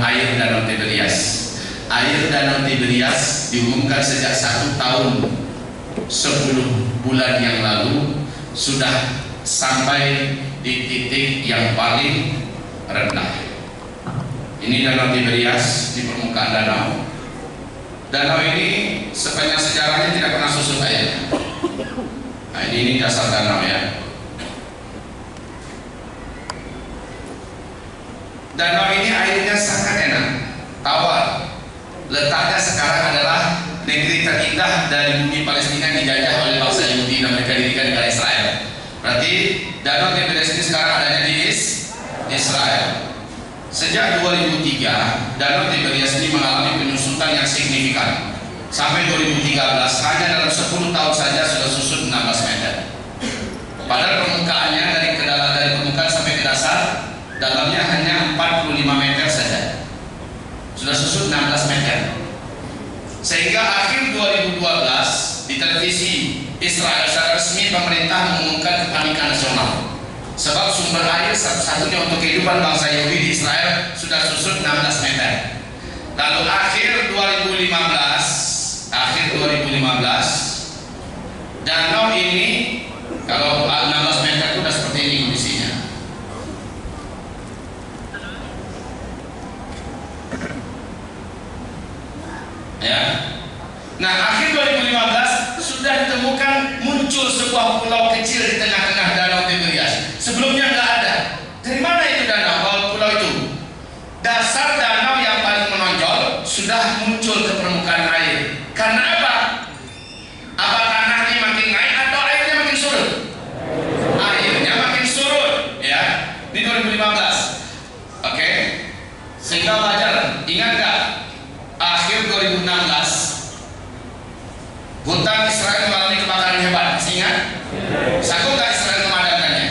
air danau Tiberias. Air danau Tiberias diumumkan sejak 1 tahun 10 bulan yang lalu sudah sampai di titik yang paling rendah. Ini danau Tiberias di permukaan danau. Danau ini sepanjang sejarahnya tidak pernah susut air. Nah, ini dasar danau ya. Danau ini airnya sangat enak, tawar. Letaknya sekarang adalah negeri terindah dari bumi Palestina yang dijajah oleh bangsa Yahudi dan mereka dirikan negara Israel. Berarti danau Tiberias ini sekarang adanya di Israel. Sejak 2003, danau Tiberias ini mengalami penyusutan yang signifikan. Sampai 2013 hanya dalam 10 tahun saja sudah susut 16 meter. Padahal permukaannya dari permukaan sampai ke dasar dalamnya hanya 45 meter saja. Sudah susut 16 meter. Sehingga akhir 2012 di televisi Israel secara resmi pemerintah mengumumkan kepanikan nasional. Sebab sumber air satu-satunya untuk kehidupan bangsa Yahudi di Israel sudah susut 16 meter. Lalu akhir 2015 danau ini kalau 16 meter itu sudah seperti ini kondisinya. Ya. Nah, akhir 2015 sudah ditemukan muncul sebuah pulau kecil di tengah-tengah danau Tiberias. Sebelumnya nggak ada. Dari mana itu danau? Pulau itu. Dasar danau yang paling menonjol sudah muncul ke permukaan air. Karena apa? Apa tanahnya makin naik atau airnya makin surut? Airnya makin surut, ya. Di 2015. Oke. Sehingga wajar. Ingat nggak? Akhir 2016 hutan Israel mengalami kebakaran hebat. Masih ingat? Sanggup nggak Israel memadamkannya?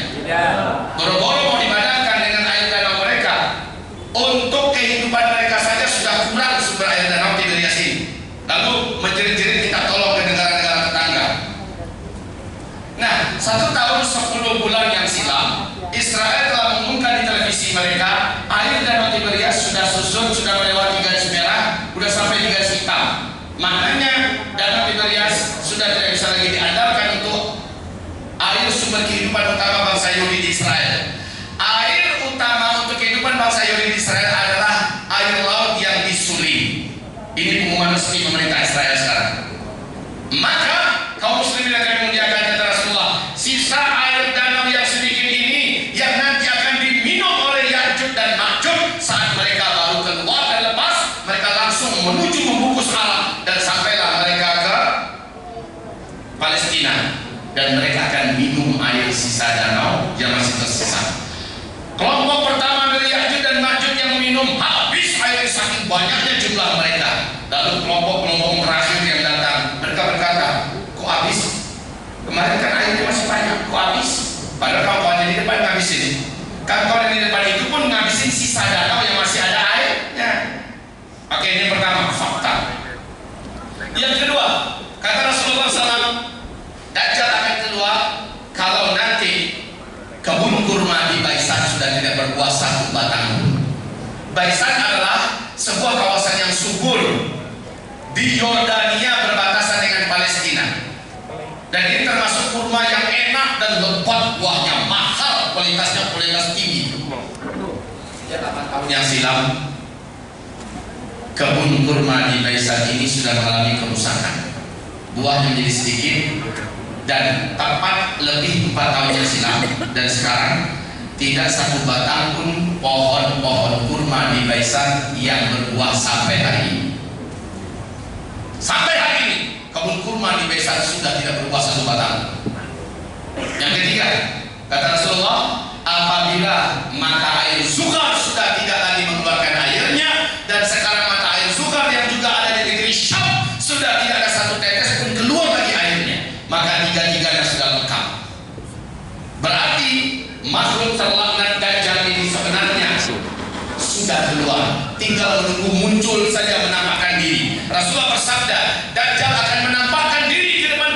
Boro-boro mau dipadamkan dengan air danau mereka. Untuk kehidupan mereka saja sudah kurang sumber air danau Tiberias ini. Lalu menjerit-jerit kita tolong ke negara-negara tetangga. Nah, 1 tahun 10 bulan yang silam, Israel telah mengumumkan di televisi mereka air danau Tiberias sudah susut, sudah melewati garis merah, sudah sampai di garis hitam. Maknanya danau Tiberias sudah tidak bisa lagi diandalkan untuk air sumber kehidupan utama bangsa Yahudi di Israel. Air utama untuk kehidupan bangsa Yahudi di Israel adalah air laut yang disuli. Ini pengumuman resmi pemerintah Israel sekarang. Maka kaum muslimin yang kami muliakan kata Rasulullah, sisa air danau yang sedikit ini yang nanti akan diminum oleh Ya'juj dan Ma'juj saat mereka baru keluar dan lepas, mereka langsung menuju membungkus alam dan sampailah mereka ke Palestina dan mereka akan minum air sisa danau yang masih tersisa. Kelompok pertama dari Ya'juj dan Ma'juj yang minum habis air saking banyaknya jumlah mereka. Lalu kelompok terakhir yang datang, mereka berkata, kok pertama, fakta. Yang kedua, kata Rasulullah SAW, Dajjal akan keluar kalau nanti kebun kurma di Baisan sudah tidak berbuah satu batang pun. Baisan adalah sebuah kawasan yang subur di Yordania berbatasan dengan Palestina. Dan ini termasuk kurma yang enak dan lebat, buahnya mahal, kualitasnya kualitas tinggi. 8 tahun yang silam, kebun kurma di Baisan ini sudah mengalami kerusakan. Buahnya menjadi sedikit dan tepat lebih 4 tahun yang silam, dan sekarang tidak satu batang pun pohon-pohon kurma di Baisan yang berbuah sampai hari ini. Sampai hari ini kebun kurma di Baisan sudah tidak berbuah satu batang. Yang ketiga, kata Rasulullah, apabila mata air Zuhar sudah tidak lagi mengeluarkan airnya, dan sekarang mata air Zuhar yang juga ada di negeri Syam sudah tidak ada satu tetes pun keluar lagi airnya, maka tiga-tiganya sudah lengkap. Berarti makhluk terlaknat Dajjal ini sebenarnya sudah keluar, tinggal menunggu muncul saja menampakkan diri. Rasulullah bersabda, Dajjal akan menampakkan diri di depan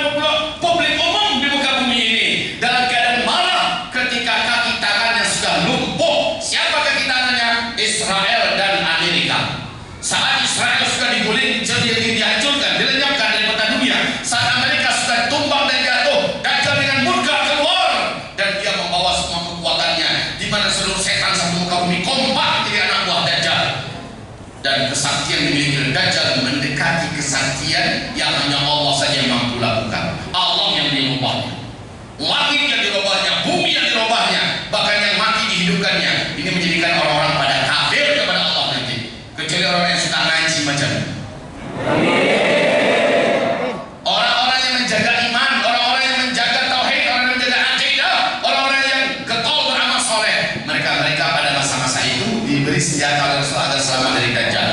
publik umum di muka bumi ini dalam keadaan marah ketika kaki tangannya sudah lumpuh. Siapa kaki tangannya? Israel dan Amerika. Saat Israel sudah diguling, jadi dihancurkan, dilenyapkan dari peta dunia. Saat Amerika sudah tumbang dan jatuh, Dajjal dengan murka keluar dan dia membawa semua kekuatannya, di mana seluruh setan satu muka bumi kompak jadi anak buah Dajjal. Dan kesaktian dimiliki Dajjal mendekati kesaktian yang hanya Allah saja yang mampu lakukan. Allah yang dirubahnya, langit yang dirubahnya, bumi yang dirubahnya, bahkan yang mati dihidupkannya. Ini menjadikan orang-orang pada kafir kepada Allah nanti, kecuali orang yang suka ngaji macam ini. Orang-orang yang menjaga iman, orang-orang yang menjaga tauhid, orang yang menjaga akidah, orang-orang yang getol beramal soleh, mereka pada masa-masa itu diberi senjata oleh Rasulullah agar selamat dari Dajjal.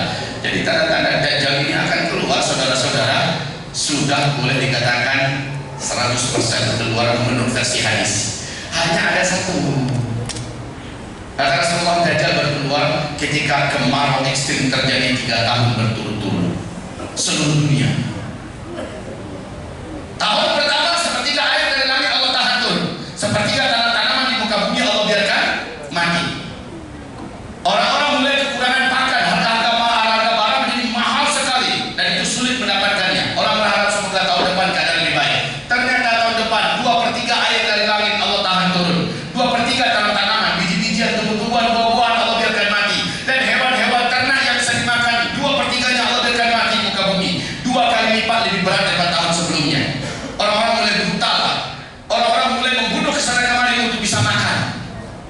Jadi tanda-tanda Dajjal ini akan keluar, saudara-saudara, sudah boleh dikatakan 100% keluar menurut versi hadis. Hanya ada satu. Kata Rasulullah, Dajjal berkeluar ketika kemarau ekstrim terjadi 3 tahun berturut-turut seluruh dunia. Tahun pertama sepertiga air dari langit Allah tahan turun, sepertiga tanaman di muka bumi Allah biarkan mati. Orang-orang mulai kekurangan pakan, harga barang menjadi mahal sekali, dan itu sulit mendapatkannya. Orang berharap semoga tahun depan keadaan lebih baik. Ternyata tahun depan 2/3 air dari langit Allah tahan turun, 2/3 tanaman, biji-bijian, tumbuh-tumbuhan, buah-buahan Allah biarkan mati, dan hewan-hewan ternak yang bisa dimakan 2/3-nya Allah biarkan mati muka bumi. 2 kali lipat lebih berat daripada tahun sebelumnya. Orang-orang mulai brutal, orang-orang mulai membunuh kesana kemari untuk bisa makan.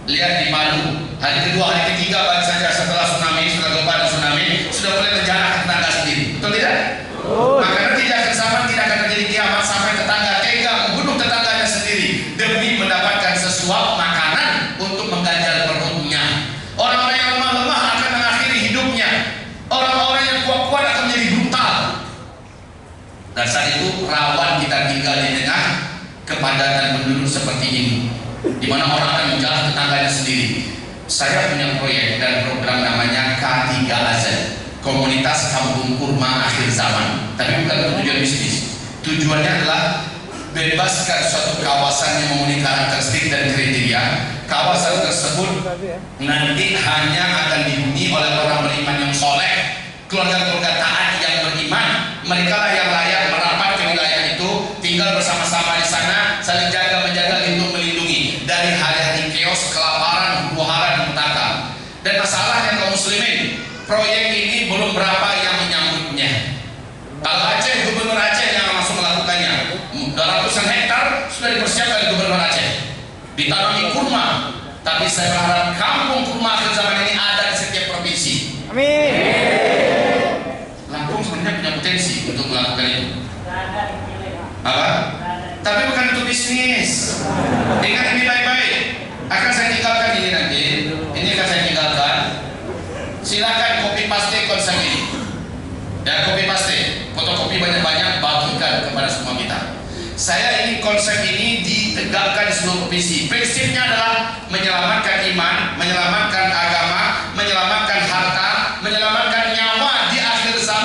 Lihat di Palu, hari kedua, hari ketiga baru saja setelah tsunami, setelah gempa dan tsunami, sudah mulai menjarah ke tetangga sendiri. Betul tidak? Maka nanti di akhir zaman tidak akan terjadi kiamat sampai tetangga tega membunuh tetangganya sendiri demi mendapatkan sesuap makanan untuk mengganjal perutnya. Orang-orang yang lemah-lemah akan mengakhiri hidupnya. Orang-orang yang kuat-kuat akan menjadi brutal. Dan saat itu rawan kita tinggal di tengah kepadatan penduduk seperti ini, di mana orang akan menjarah tetangganya sendiri. Saya punya proyek dan program namanya K3AZ, Komunitas Kampung Kurma Akhir Zaman. Tapi bukan untuk tujuan bisnis. Tujuannya adalah bebaskan suatu kawasan yang memenuhi karakteristik dan kriteria. Kawasan tersebut nanti hanya akan dihuni oleh orang beriman yang soleh, keluarga-keluarga taat yang beriman. Mereka lah yang layak merapat ke wilayah itu, tinggal bersama-sama di sana, saling jaga menjaga, lindung melindungi dari hari-hari chaos, kelaparan, huru-hara, dan petaka. Dan masalahnya kaum muslimin, proyek ini belum berapa yang menyambutnya. Kalau Aceh, Gubernur Aceh yang langsung melakukannya, ratusan hektar sudah dipersiapkan di Gubernur Aceh, ditanami kurma. Tapi saya berharap kampung kurma akhir zaman ini ada di setiap provinsi. Amin. Lampung sebenarnya punya potensi untuk melakukan itu. Apa? Tapi bukan untuk bisnis. Ingat ini baik-baik. Akan saya tinggalkan ini nanti. Ini akan saya tinggalkan. Silakan copy paste konsep ini. Ya, copy paste, fotokopi banyak-banyak, bagikan kepada semua kita. Saya ingin konsep ini ditegakkan di seluruh provinsi. Prinsipnya adalah menyelamatkan iman, menyelamatkan agama, menyelamatkan harta, menyelamatkan nyawa di akhir zaman.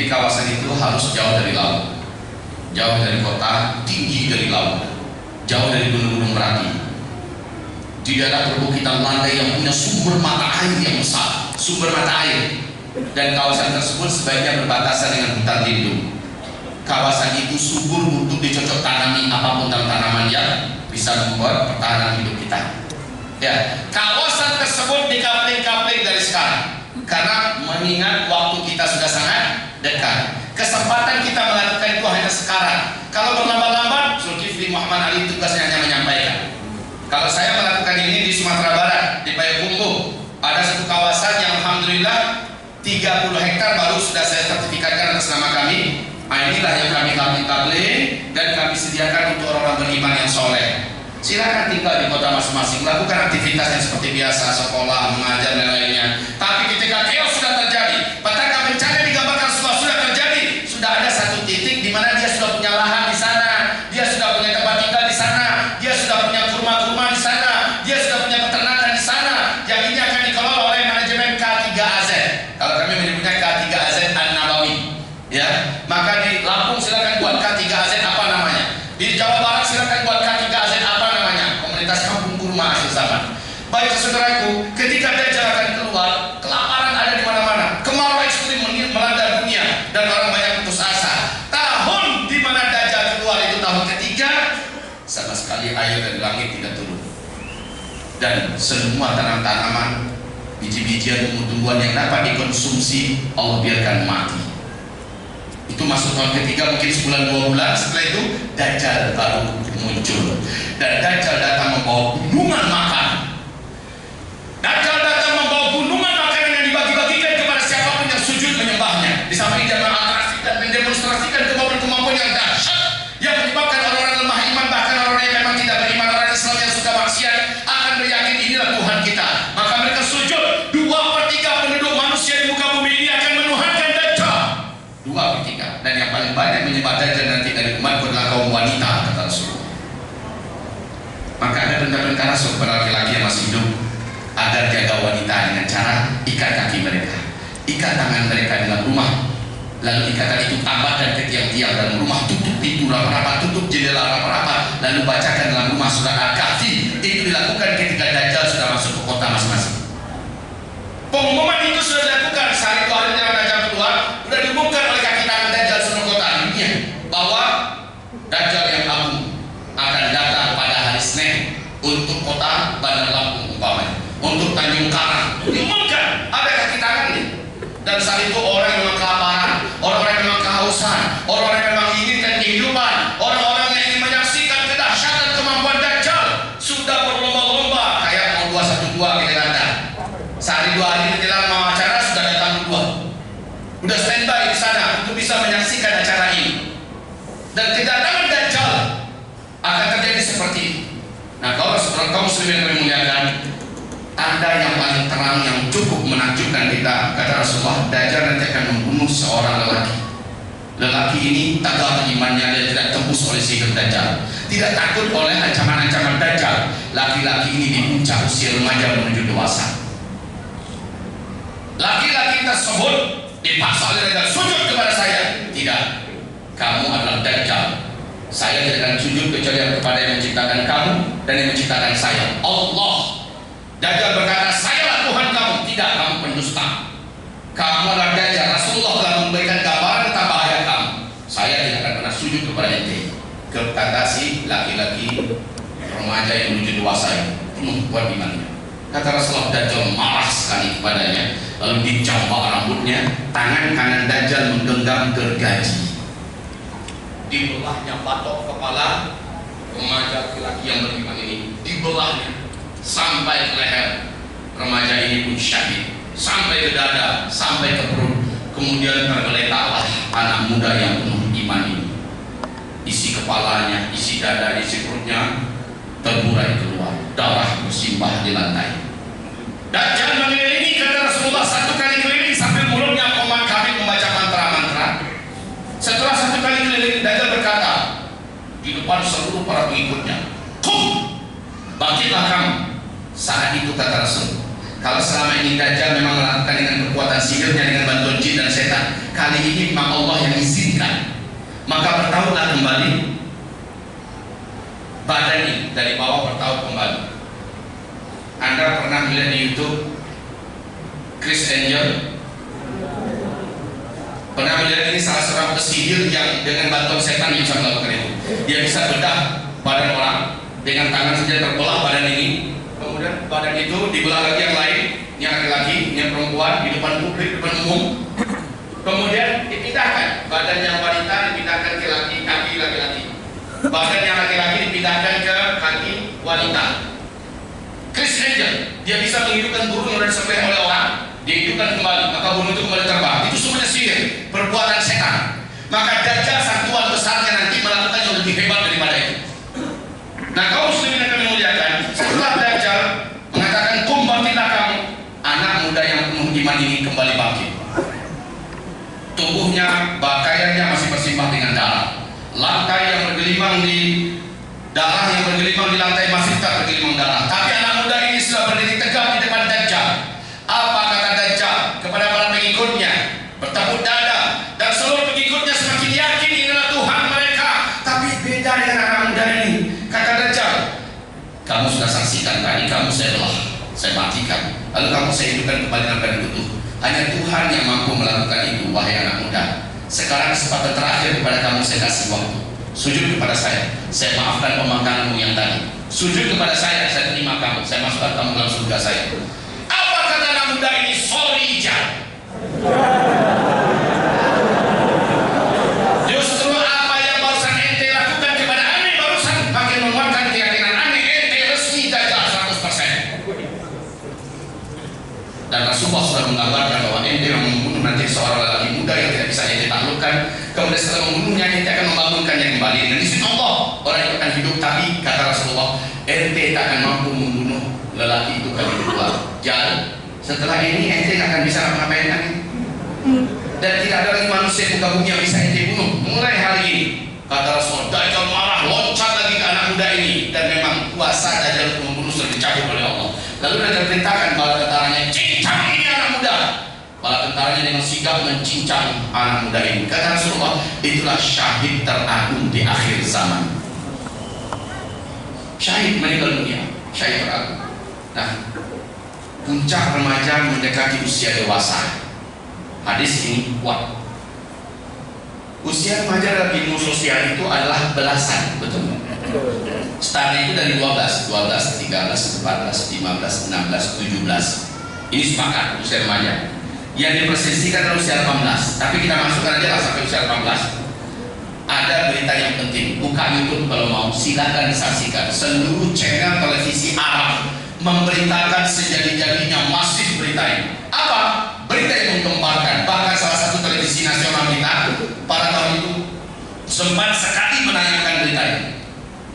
Jadi kawasan itu harus jauh dari laut, jauh dari kota, tinggi dari laut, jauh dari gunung-gunung Merapi. Di daerah perbukitan landai yang punya sumber mata air yang besar, sumber mata air. Dan kawasan tersebut sebaiknya berbatasan dengan hutan lindung. Kawasan itu subur untuk dicocok tanami apapun tanaman yang bisa membuat pertahanan hidup kita. Ya, kawasan tersebut dikapling-kapling dari sekarang, karena mengingat waktu kita sudah sangat dekat. Kesempatan kita melakukan itu hanya sekarang. Kalau berlambat-lambat, Zulkifli Muhammad Ali tugasnya hanya menyampaikan. Kalau saya melakukan ini di Sumatera Barat, di Payakumbuh, ada satu kawasan yang alhamdulillah 30 hektar baru sudah saya sertifikatkan atas nama kami. Nah, inilah yang kami kapling-kapling dan kami sediakan untuk orang-orang beriman yang soleh. Silakan tinggal di kota masing-masing, lakukan aktivitasnya seperti biasa, sekolah, mengajar dan lainnya. Tapi ketika chaos sudah terjadi, petaka bencana digambarkan sudah terjadi, sudah ada satu titik di mana dia sudah punya lahan di sana, dia sudah punya tempat tinggal di sana, dia sudah punya kurma-kurma di sana, dia sudah punya peternakan di sana. Yang ini akan dikelola oleh manajemen K3AZ. Kalau kami menyebutnya K3AZ An-Nabawi, ya. Maka di Lampung silakan buat K3AZ apa namanya. Di Jawa Barat silakan buat K3AZ apa namanya. Komunitas kampung kurma akhir zaman. Baik saudaraku, ketika Dajjal akan keluar, kelaparan ada di mana-mana, kemarau ekstrim melanda dunia dan orang banyak putus asa. Tahun di mana Dajjal keluar itu tahun ketiga, sama sekali air dari langit tidak turun. Dan semua tanaman-tanaman, biji-bijian, tumbuh-tumbuhan yang dapat dikonsumsi Allah biarkan mati. Itu masuk tahun ketiga, mungkin sebulan 2 bulan. Setelah itu Dajjal baru muncul, dan Dajjal datang membawa gunungan makan. Dajjal datang membawa gunungan makanan yang dibagi-bagikan kepada siapapun yang sujud menyembahnya. Di samping dia mengatrasikan, mendemonstrasikan kemampuan-kemampuan yang dahsyat yang menyebabkan orang-orang lemah iman, bahkan orang yang memang tidak beriman, orang Islam yang suka maksiat akan beryakin inilah Tuhan kita. Maka mereka sujud. 2/3 penduduk manusia di muka bumi ini akan menuhankan Dajjal. 2/3. Dan yang paling banyak menyembah Dajjal nanti dari umatku adalah kaum wanita, kata Rasulullah. Maka ada perintah Rasul kepada laki-laki yang masih hidup agar jaga wanita dengan cara ikat kaki mereka, ikat tangan mereka dalam rumah, lalu ikatan itu tambahkan ke tiang-tiang dalam rumah, tutup pintu rapat-rapat, tutup jendela rapat-rapat, lalu bacakan dalam rumah surat Al-Kahfi. Itu dilakukan ketika Dajjal sudah masuk ke kota masing-masing. Pengumuman itu sudah dilakukan sehari 2 hari setelah Dajjal keluar, sudah diumumkan oleh kaki tangan Dajjal seluruh kota dunia bahwa Dajjal yang agung akan datang pada hari Senin untuk kota Bandar Lampung umpamanya, untuk Tanjung Karang. Diumumkan ada kaki tangannya. Dan saat itu orang yang memang kelaparan, orang-orang yang memang kehausan, orang-orang yang memang inginkan kehidupan, orang-orang yang ingin menyaksikan kedahsyatan kemampuan Dajjal sudah berlomba-lomba kayak mau 212 kita kata. Sehari 2 hari menjelang mau acara sudah datang dua, udah standby di sana untuk bisa menyaksikan acara ini. Dan kedatangan Dajjal akan terjadi seperti ini. Nah, kalau seorang kaum muslimin yang kami muliakan, ada yang paling terang yang cukup menakjubkan kita. Kata Rasulullah, Dajjal nanti akan membunuh seorang lelaki. Lelaki ini tagak imannya, dia tidak tembus oleh sihir Dajjal, tidak takut oleh ancaman-ancaman Dajjal. Laki-laki ini di puncak usia remaja menuju dewasa. Laki-laki tersebut dipaksa oleh Dajjal, sujud kepada saya. Tidak, kamu adalah Dajjal. Saya tidak akan sujud kecuali kepada yang menciptakan kamu dan yang menciptakan saya, Allah. Dajjal berkata, sayalah Tuhan kamu. Tidak, kamu pendusta. Kamu adalah Dajjal. Rasulullah telah memberikan gambaran tentang bahaya kamu. Saya tidak akan pernah sujud kepada ente. Kata si laki-laki remaja yang menuju dewasa ini, penuh kuat imannya. Kata Rasulullah, Dajjal marah sekali kepadanya, lalu dicambak rambutnya. Tangan kanan Dajjal menggenggam gergaji. Dibelahnya batok kepala remaja laki-laki yang beriman ini, dibelahnya sampai ke leher. Remaja ini pun syahid, sampai ke dada, sampai ke perut. Kemudian tergeletaklah anak muda yang penuh iman ini. Isi kepalanya, isi dada, isi perutnya terburai keluar, darah bersimbah di lantai. Dajjal mengelilingi, kata Rasulullah, 1 kali keliling sambil mulutnya komat kami membaca mantra-mantra. Setelah 1 kali keliling, Dajjal berkata di depan seluruh para pengikutnya, "Qum, bangkitlah kamu." Saat itu kata Rasul, kalau selama ini Dajjal memang melakukan dengan kekuatan sihirnya dengan bantuan jin dan setan, kali ini memang Allah yang izinkan, maka bertahunlah kembali badan ini dari bawah bertahun kembali. Anda pernah melihat di YouTube Chris Angel? Pernah melihat ini salah seorang pesihir yang dengan bantuan setan bisa melakukan itu. Dia bisa bedah badan orang dengan tangan saja, terbelah badan ini, kemudian badan itu dibelah lagi yang lain, yang laki-laki, yang perempuan, di depan publik, depan umum. Kemudian dipindahkan badan yang wanita dipindahkan ke kaki laki-laki, badan yang laki-laki dipindahkan ke kaki wanita. Chris Angel, dia bisa menghidupkan burung yang disembelih oleh orang, dihidupkan kembali, maka burung itu kembali terbang. Itu semuanya sihir, perbuatan setan. Maka Dajjal sang tuan besarnya nanti melakukan yang lebih hebat daripada itu. Nah, kaum muslimin akan memuliakan, setelah Dajjal mengatakan kum bangkitlah kamu, anak muda yang penuh iman ini kembali bangkit. Tubuhnya, pakaiannya masih bersimbah dengan darah. Lantai yang bergelimang di darah yang bergelimang di lantai masih tetap bergelimang darah. Tapi anak muda ini sudah berdiri tegak di depan Dajjal. Apa kata Dajjal kepada para pengikutnya? Bertepuk dada, dan seluruh pengikutnya semakin yakin inilah Tuhan mereka. Tapi beda dengan anak muda ini. Kata Dajjal, kamu sudah saksikan tadi, kamu saya belah, saya matikan, lalu kamu saya hidupkan kembali dalam keadaan utuh. Hanya Tuhan yang mampu melakukan itu, wahai anak muda. Sekarang kesempatan terakhir kepada kamu saya kasih waktu. Sujud kepada saya maafkan pemangkanganmu yang tadi. Sujud kepada saya terima kamu, saya masukkan kamu dalam surga saya. Apa kata anak muda ini? Sorry, Jan. Justru apa yang barusan ente lakukan kepada ane barusan makin menguatkan keyakinan ane, ente resmi Dajjal 100%. Dan Rasulullah sudah menggambarkan bahwa ente yang membunuh nanti seorang lelaki muda yang tidak bisa ente taklukkan. Kemudian setelah membunuhnya ente akan membangunkannya kembali dengan izin Allah. Orang itu akan hidup, tapi kata Rasulullah, ente tak akan mampu membunuh lelaki itu kali kedua. Jadi setelah ini ente akan bisa ngapain lagi. Dan tidak ada lagi manusia di muka bumi yang bisa ente bunuh. Mulai hari ini, kata Rasulullah, Dajjal marah, loncat lagi ke anak muda ini. Dan memang kuasa Dajjal untuk membunuh sudah dicabut oleh Allah. Lalu Dajjal perintahkan bala tentaranya, cincang ini anak muda. Bala tentaranya dengan sigap mencincang anak muda ini. Kata Rasulullah, itulah syahid teragung di akhir zaman. Syahid meninggal dunia, syahid teragung. Nah, puncak remaja mendekati usia dewasa. Hadis ini kuat. Usia remaja dalam ilmu sosial itu adalah belasan, betul? Startnya itu dari 12, 13, 14, 15, 16, 17. Ini sepakat usia remaja. Yang dipersisikan adalah usia 18. Tapi kita masukkan aja lah sampai usia 18. Ada berita yang penting. Buka YouTube kalau mau, silakan disaksikan. Seluruh channel televisi Arab memberitakan sejadi-jadinya masif berita ini. Apa? Berita yang menggemparkan. Bahkan salah satu televisi nasional kita pada tahun itu sempat sekali menanyakan berita ini,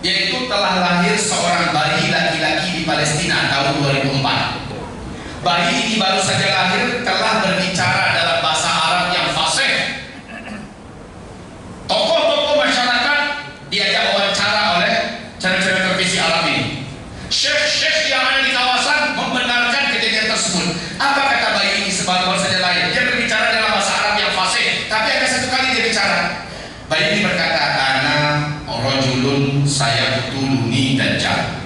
yaitu telah lahir seorang bayi laki-laki di Palestina tahun 2004. Bayi ini baru saja lahir telah berbicara dalam bahasa Arab yang fasih. Tokoh-tokoh masyarakat diajak wawancara oleh channel-channel televisi Arab ini. Syekh-syekh yang ada di kawasan membenarkan kejadian tersebut. Apa kata bayi ini baru saja lahir? Dia berbicara dalam bahasa Arab yang fasih. Tapi ada satu kali dia bicara. Bayi ini berkata, ana rajulun sayaqtuluni Dajjal.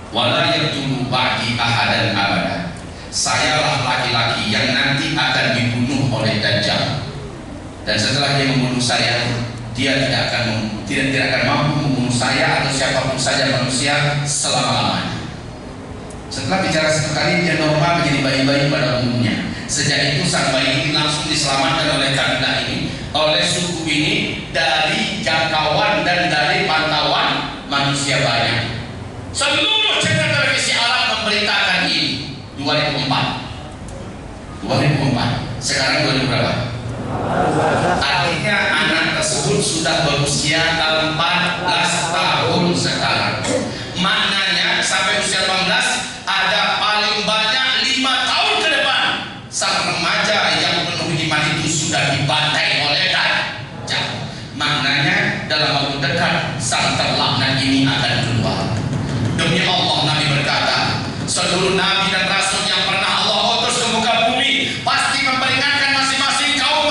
Wala yaqtulu ba'di ahadan abada. Sayalah laki-laki yang nanti akan dibunuh oleh Dajjal. Dan setelah dia membunuh saya, dia tidak akan mampu membunuh saya atau siapapun saja manusia selama-lamanya. Setelah bicara satu kali, dia normal menjadi bayi-bayi pada umumnya. Sejak itu sang bayi ini langsung diselamatkan oleh kabilah ini, oleh suku ini, dari jangkauan dan dari pantauan manusia banyak. Seluruh channel televisi Arab memberitakan ini. 2004. Sekarang 2000 berapa? Artinya anak tersebut sudah berusia 14 tahun sekarang. Maknanya sampai usia 18 ada paling banyak 5 tahun ke depan sang remaja yang penuh iman itu sudah dibantai oleh Dajjal. Maknanya dalam waktu dekat sang terlaknat ini akan keluar. Demi Allah, Nabi berkata, seluruh nabi dan rasul yang pernah Allah utus ke muka bumi pasti memperingatkan masing-masing kaum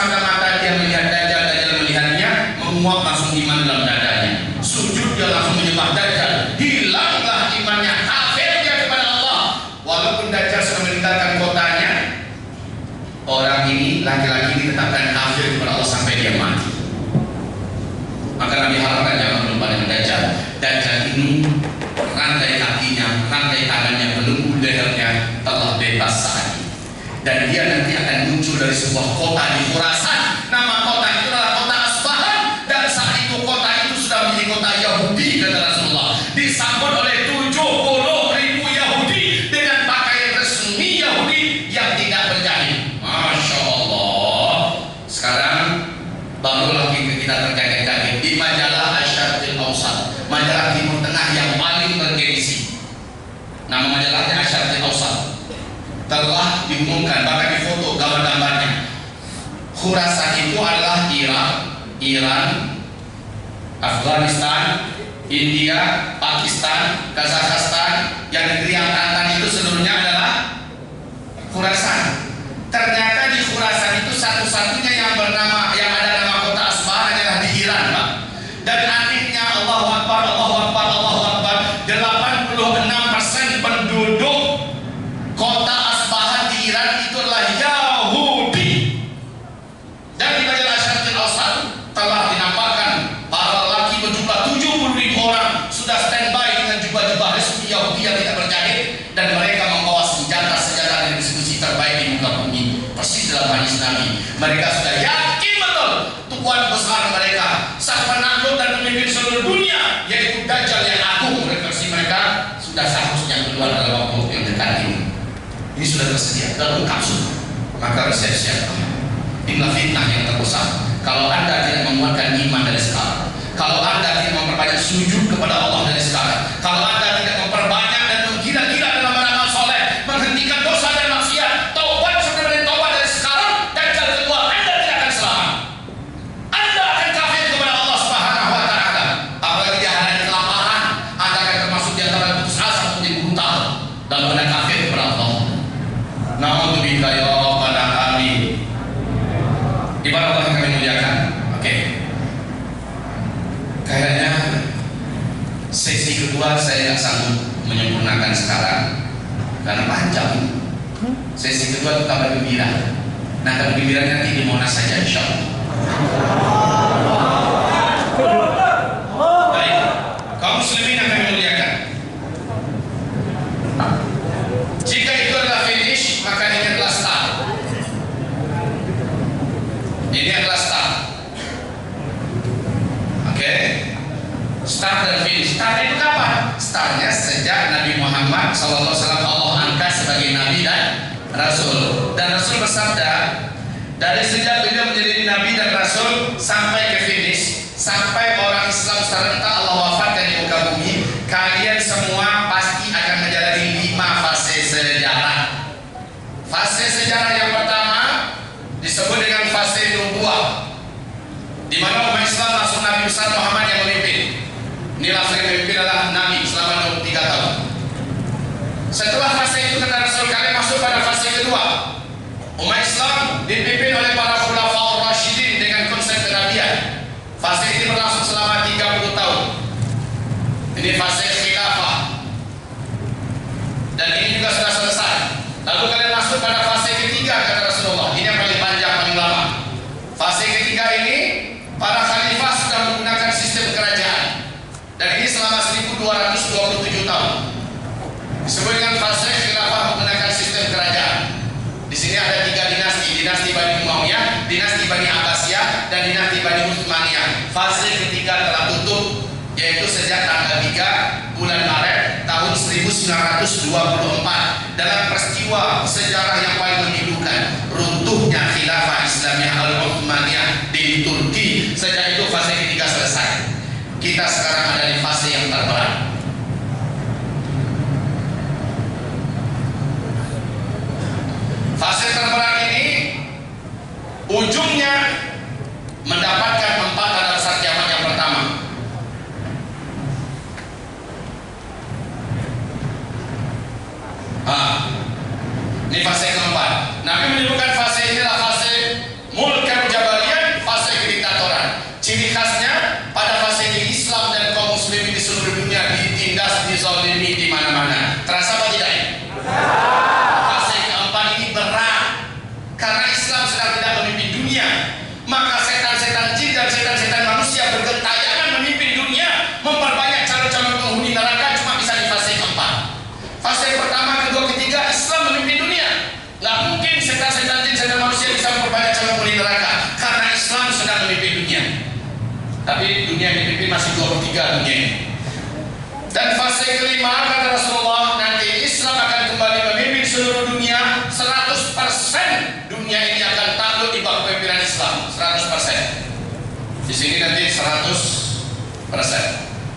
semata-mata dia melihat Dajjal, Dajjal melihatnya, menguap langsung iman dalam dadanya. Sujud dia langsung menyembah Dajjal. Hilanglah imannya, kafir dia kepada Allah. Walaupun Dajjal sudah meninggalkan kotanya, orang ini, laki-laki ini tetapkan kafir kepada Allah sampai dia mati. Maka Nabi harapkan jangan berjumpa dengan Dajjal. Dajjal ini rantai kakinya, rantai tangannya, belenggu lehernya telah bebas saat ini. Dan dia nanti akan muncul dari sebuah kota di Khurasan. Nama kota itu adalah kota Asbahan. Dan saat itu kota itu sudah menjadi kota Yahudi, kata Rasulullah. Disambut oleh 70.000 Yahudi dengan pakaian resmi Yahudi yang tidak berjahit. Masya Allah. Sekarang baru lagi kita terkaget-kaget di majalah Asyarqil Awsat, majalah Timur Tengah yang paling bergengsi. Nama majalahnya Asyarqil Awsat. Telah diumumkan, bahkan difoto gambar-gambarnya. Khurasan itu adalah Iran, Afghanistan, India, Pakistan, Kazakhstan. Yang negeri yang tantan itu seluruhnya adalah Khurasan. Ternyata di Khurasan itu satu-satunya yang ada nama kota Asbahan adalah di Iran, Pak. Dan anehnya Allahu Akbar, Allahu Akbar, Allahu Akbar, 86% penduduk kota Asbahan di Iran itu adalah Yahudi. Dan di majalah Asyarqil Awsat telah dinampakkan para lelaki berjumlah 70.000 orang sudah standby dengan jubah-jubah resmi Yahudi yang tidak berjahit, dan mereka membawa senjata-senjata dari besi terbaik di muka bumi, persis dalam hadis Nabi. Mereka sudah yakin betul Tuhan besar mereka, sang penakluk dan pemimpin seluruh dunia, yaitu Dajjal yang agung. Referensi mereka sudah seharusnya keluar dalam waktu yang dekat ini. Ini sudah tersedia dalam kapsul. Maka siap-siap. Inilah fitnah yang terbesar. Kalau Anda tidak menguatkan iman dari sekarang, kalau Anda tidak memperbanyak sujud kepada Allah dari sekarang, kalau Anda tidak memperbanyak dan menggila-gila dalam beramal soleh, menghentikan dosa dan maksiat, taubat sebenarnya taubat dari sekarang, dan jalan keluar, Anda tidak akan selamat. Anda akan kafir kepada Allah Subhanahu wa Ta'ala. Apalagi di hari kelaparan, Anda akan termasuk di antara putus asa untuk brutal dan benar kafir kepada Allah. Na'udzubika ya Rabbana, amin. Ibarat Allah yang kami muliakan. Oke. Kayaknya sesi kedua saya nggak sanggup menyempurnakan sekarang karena panjang. Sesi kedua kita bergembira. Nah, kegembiraan nanti di Monas saja, insya Allah. Baik, kaum muslimin yang kami muliakan. Jika itu adalah finish, maka ini adalah start. Ini adalah start. Oke. Start dan finish. Start itu kapan? Startnya sejak Nabi Muhammad SAW Allah angkat sebagai Nabi dan Rasul. Dan Rasul bersabda, dari sejak beliau menjadi Nabi dan Rasul sampai ke finish, sampai orang Islam serentak Allah wafatkan di muka bumi, kalian semua pasti akan menjalani 5 fase sejarah. Fase sejarah yang pertama disebut dengan fase nubuah, di mana umat Islam langsung Nabi besar Muhammad yang memimpin. Inilah yang memimpin adalah Nabi selama 23 tahun. Setelah fase itu kata Rasul, kalian masuk pada fase kedua. Umat Islam dipimpin oleh para khulafaur rasyidin dengan konsep kenabian. Fase ini berlangsung selama 30 tahun. Ini fase khilafah. Dan ini juga sudah selesai. Lalu kalian masuk pada fase ketiga kata Rasulullah. Ini yang paling panjang, paling lama. Fase ketiga ini para khalifah sudah menggunakan sistem kerajaan. Dan ini selama 1227 tahun. Disebut dengan fase khilafah menggunakan sistem kerajaan. Di sini ada 3 dinasti, dinasti Bani Umayyah, dinasti Bani Abbasiyah, dan dinasti Bani Utsmaniyah. Fase ketiga telah tutup, yaitu sejak tanggal 3 bulan Maret tahun 1924 dalam peristiwa sejarah yang paling memilukan, runtuhnya khilafah Islamiyah Al-Utsmaniyah di Turki. Sejak itu fase ketiga selesai. Kita sekarang ada di fase yang terberat. Fase terberat ini ujungnya mendapatkan 4 tanda besar kiamat yang pertama. Ini fase keempat. Nabi menyebutkan fase ini adalah fase mulkar bumi di mana-mana. Terasa apa tidak ini? Fase keempat ini berat karena Islam sedang tidak memimpin dunia. Maka setan-setan jin dan setan-setan manusia bergentayangan memimpin dunia, memperbanyak calon-calon penghuni neraka. Cuma bisa di fase keempat. Fase pertama, kedua, ketiga Islam memimpin dunia. Nggak mungkin setan-setan jin, setan manusia bisa memperbanyak calon penghuni neraka karena Islam sedang memimpin dunia. Tapi dunia yang dipimpin masih 2/3 dunia ini. Dan fase kelima kata Rasulullah, nanti Islam akan kembali memimpin seluruh dunia. 100% dunia ini akan takluk di bawah kepemimpinan Islam. 100%. Di sini nanti 100%.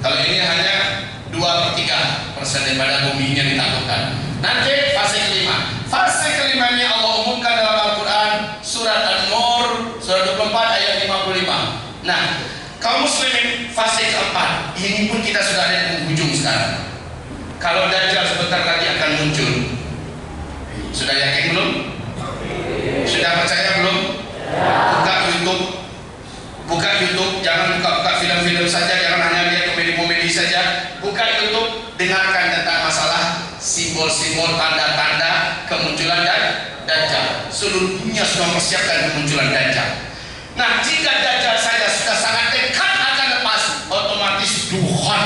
Kalau ini hanya 2/3% daripada bumi yang ditaklukkan. Nanti fase kelima. Fase kelimanya Allah umumkan dalam Al-Quran surat An-Nur surat 24 ayat 55. Nah, kaum muslimin, fase keempat ini pun kita sudah ada di penghujung sekarang. Kalau Dajjal sebentar lagi akan muncul, sudah yakin belum? Sudah percaya belum? Buka YouTube, jangan buka film-film saja, jangan hanya lihat komedi-komedi saja. Buka YouTube, dengarkan tentang masalah simbol-simbol, tanda-tanda kemunculan Dajjal. Seluruh dunia sudah mempersiapkan kemunculan Dajjal. Nah, jika Dajjal saja sudah sangat dekat akan lepas, otomatis Tuhan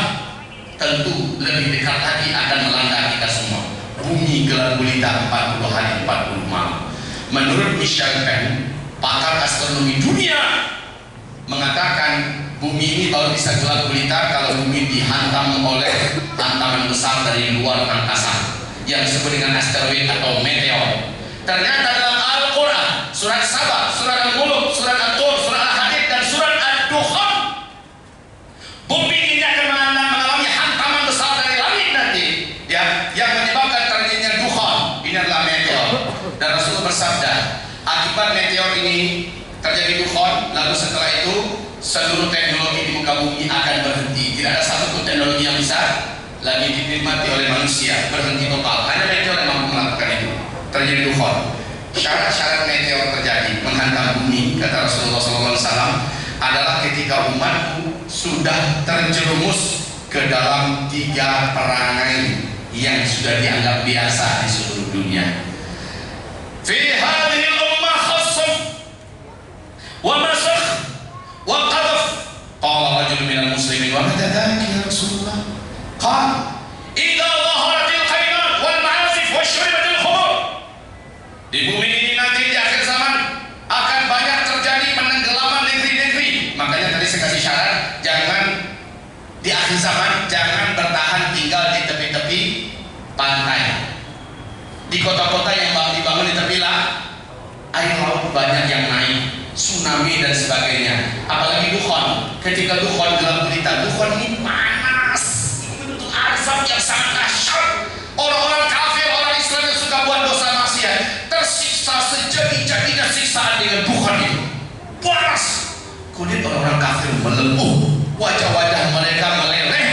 tentu lebih dekat lagi akan melanda kita semua. Bumi gelap gulita 40 hari 40 malam. Menurut Michel Penn, pakar astronomi dunia, mengatakan bumi ini baru bisa gelap gulita kalau bumi dihantam oleh hantaman besar dari luar angkasa yang disebut dengan asteroid atau meteor. Ternyata dalam Al-Quran, surat Sabah, surat Al-Mulk, surat At-Tur, surat Al-Hadid, dan surat Ad-Dukhan, bumi ini akan mengalami hantaman besar dari langit nanti, ya, yang menyebabkan terjadinya dukhan. Ini adalah meteor. Dan Rasulullah bersabda, akibat meteor ini terjadi dukhan, lalu setelah itu seluruh teknologi di muka bumi akan berhenti. Tidak ada satupun teknologi yang bisa lagi dinikmati oleh manusia, berhenti total. Hanya meteor yang mampu melakukan itu. Terjadi dukhan. Syarat-syarat meteor terjadi menghantam bumi, kata Rasulullah SAW, adalah ketika umatku sudah terjerumus ke dalam 3 perangai yang sudah dianggap biasa di seluruh dunia. Fi hadhihi al-ummah khassaf wa masakh wa qadhaf. Qala rajul minal muslimin, wa madza dzalika ya Rasulullah? Qala idza dhaharatil qainat wal ma'azif wa syuribatil khumur. Di bumi ini nanti di akhir zaman akan banyak terjadi penenggelaman negeri-negeri. Makanya tadi saya kasih syarat, jangan di akhir zaman jangan bertahan tinggal di tepi-tepi pantai. Di kota-kota yang dibangun di tepi air laut banyak yang naik, tsunami dan sebagainya. Apalagi dukhan. Ketika dukhan gelap gulita, dukhan ini panas, bentuk azab yang sangat dahsyat. Orang-orang kafir, orang Islam yang suka buat dosa maksiat tersiksa sejadi-jadinya siksaan dengan dukhan itu. Panas. Kulit orang-orang kafir melepuh, wajah-wajah mereka meleleh,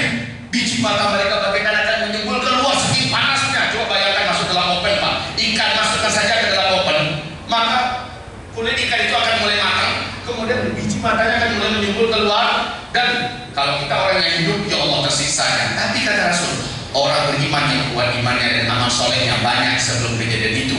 biji mata mereka bagaikan akan menyembul keluar saking panasnya. Coba bayangkan masuk dalam oven, Pak. Ikan masukkan saja ke dalam oven, maka kulit ikan itu akan mulai matang, kemudian biji matanya akan mulai menyembul keluar. Dan kalau kita orang yang hidup, ya Allah tersiksa. Tapi kata Rasul, orang beriman yang kuat imannya dan amal solehnya banyak sebelum kejadian itu,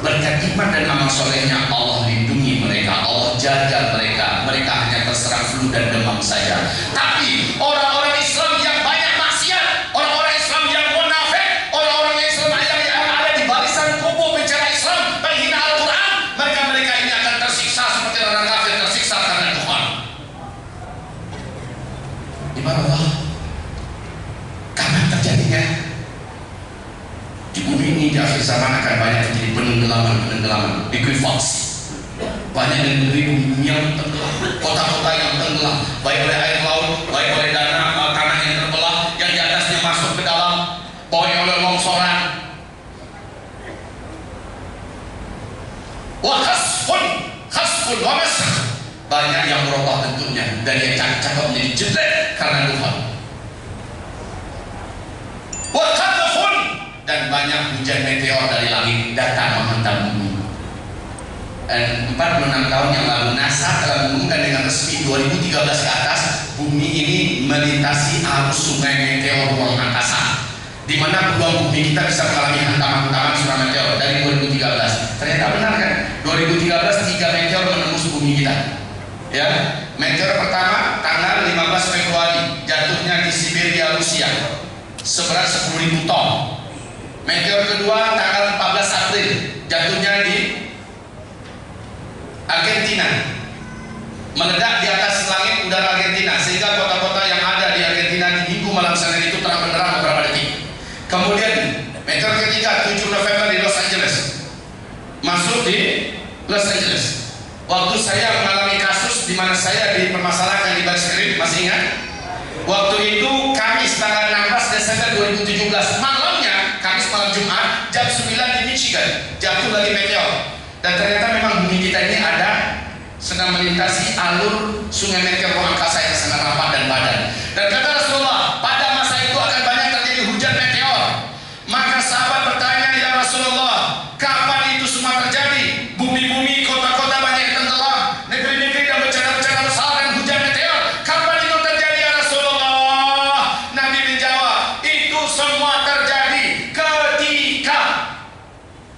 berkat iman dan amal solehnya Allah lindungi mereka, Allah jaga mereka. Mereka hanya terserang flu dan demam saja. Tapi orang-orang Islam yang banyak maksiat, orang-orang Islam yang munafik, orang-orang Islam yang ada di barisan kubu bicara Islam, penghina Al-Quran, mereka ini akan tersiksa seperti orang kafir tersiksa karena Tuhan. Di mana Allah? Karena terjadinya di bumi ini di akhir zaman akan banyak terjadi penenggelaman, likuifaksi. Banyak negeri bumi yang tenggelam, kota-kota yang tenggelam, baik oleh air laut, baik oleh tanah yang terbelah, yang di atasnya masuk ke dalam, baik oleh longsoran. Wa khasfun wa masakh. Banyak yang berubah bentuknya dari yang cakep menjadi jelek karena Tuhan. Wa qadhfun, dan banyak hujan meteor dari langit datang menghantam bumi. Dan 46 tahun yang lalu NASA telah mengumumkan dengan resmi 2013 ke atas, bumi ini melintasi arus sungai meteor ruang angkasa. di mana peluang bumi kita bisa mengalami hantaman-hantaman tsunami meteor dari 2013. Ternyata benar kan? 2013 3 meteor menembus bumi kita. Ya, meteor pertama tanggal 15 Februari jatuhnya di Siberia, Rusia, seberat 10.000 ton. Meteor kedua tanggal 14 April jatuhnya di Argentina, meledak di atas langit udara Argentina sehingga kota-kota yang ada di Argentina di minggu malam Senin itu terang benderang beberapa detik. Kemudian meteor ketiga 7 November di Los Angeles, masuk di Los Angeles. Waktu saya mengalami kasus di mana saya dipermasalahkan di baris krim, masih ingat? Waktu itu Kamis tanggal 16 Desember 2017 malamnya, Kamis malam Jumat jam 9 di Michigan jatuh lagi meteor. Dan ternyata memang bumi kita ini sedang melintasi alur sungai meteor ruang angkasa yang sangat rapat dan padat. Dan kata Rasulullah, pada masa itu akan banyak terjadi hujan meteor. Maka sahabat bertanya, ya Rasulullah, kapan itu semua terjadi? Bumi-bumi, kota-kota banyak yang tenggelam, negeri-negeri dan bencana-bencana besar dan hujan meteor. Kapan itu terjadi ya Rasulullah? Nabi menjawab, itu semua terjadi ketika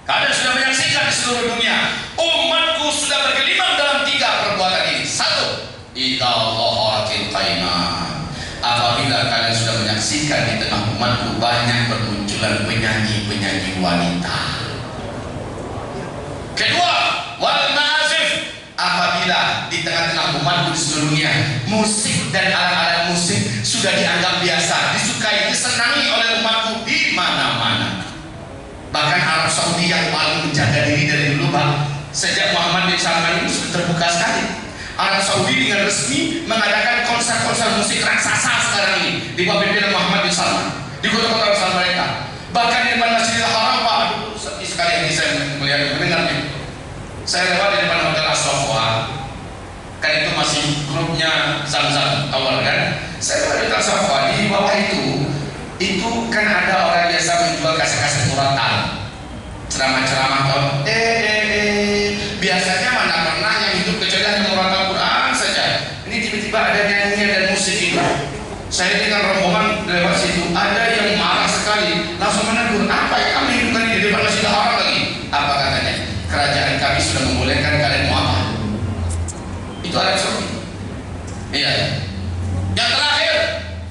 kalian sudah menyaksikan di seluruh dunia, umatku sudah bergelimang dalam 3 perbuatan ini. 1, idza dhaharatil qaimah, apabila kalian sudah menyaksikan di tengah umatku banyak bermunculan penyanyi-penyanyi wanita. Kedua, wal ma'azif, apabila di tengah-tengah umatku di seluruh dunia musik dan alat-alat musik sudah dianggap biasa, disukai, disenangi oleh umatku di mana-mana. Bahkan Arab Saudi yang paling menjaga diri dari dulu, Pak, sejak Muhammad bin Salman itu sudah terbuka sekali. Arab Saudi dengan resmi mengadakan konser-konser musik raksasa sekarang ini di bawah pimpinan Muhammad bin Salman di kota-kota besar mereka. Bahkan di depan Masjidil Haram, Pak, aduh, sedih sekali ini saya mendengarnya. Saya lewat di depan Hotel As-Sofwa, kan itu masih grupnya Zam-Zam awal kan. Saya lewat di Hotel As-Sofwa, di bawah itu kan ada orang biasa menjual kaset-kaset muratan, ceramah-ceramah atau biasanya mana pernah yang hidup kecuali hanya muratan Quran saja. Ini tiba-tiba ada nyanyian dan musik itu. Saya dengan rombongan lewat situ, ada yang marah sekali, langsung menegur, apa yang kami hidupkan di depan Masjidil Haram lagi? Apa katanya? Kerajaan kami sudah membolehkan kalian mau apa? Itu Arab Saudi. Iya. Yang terakhir,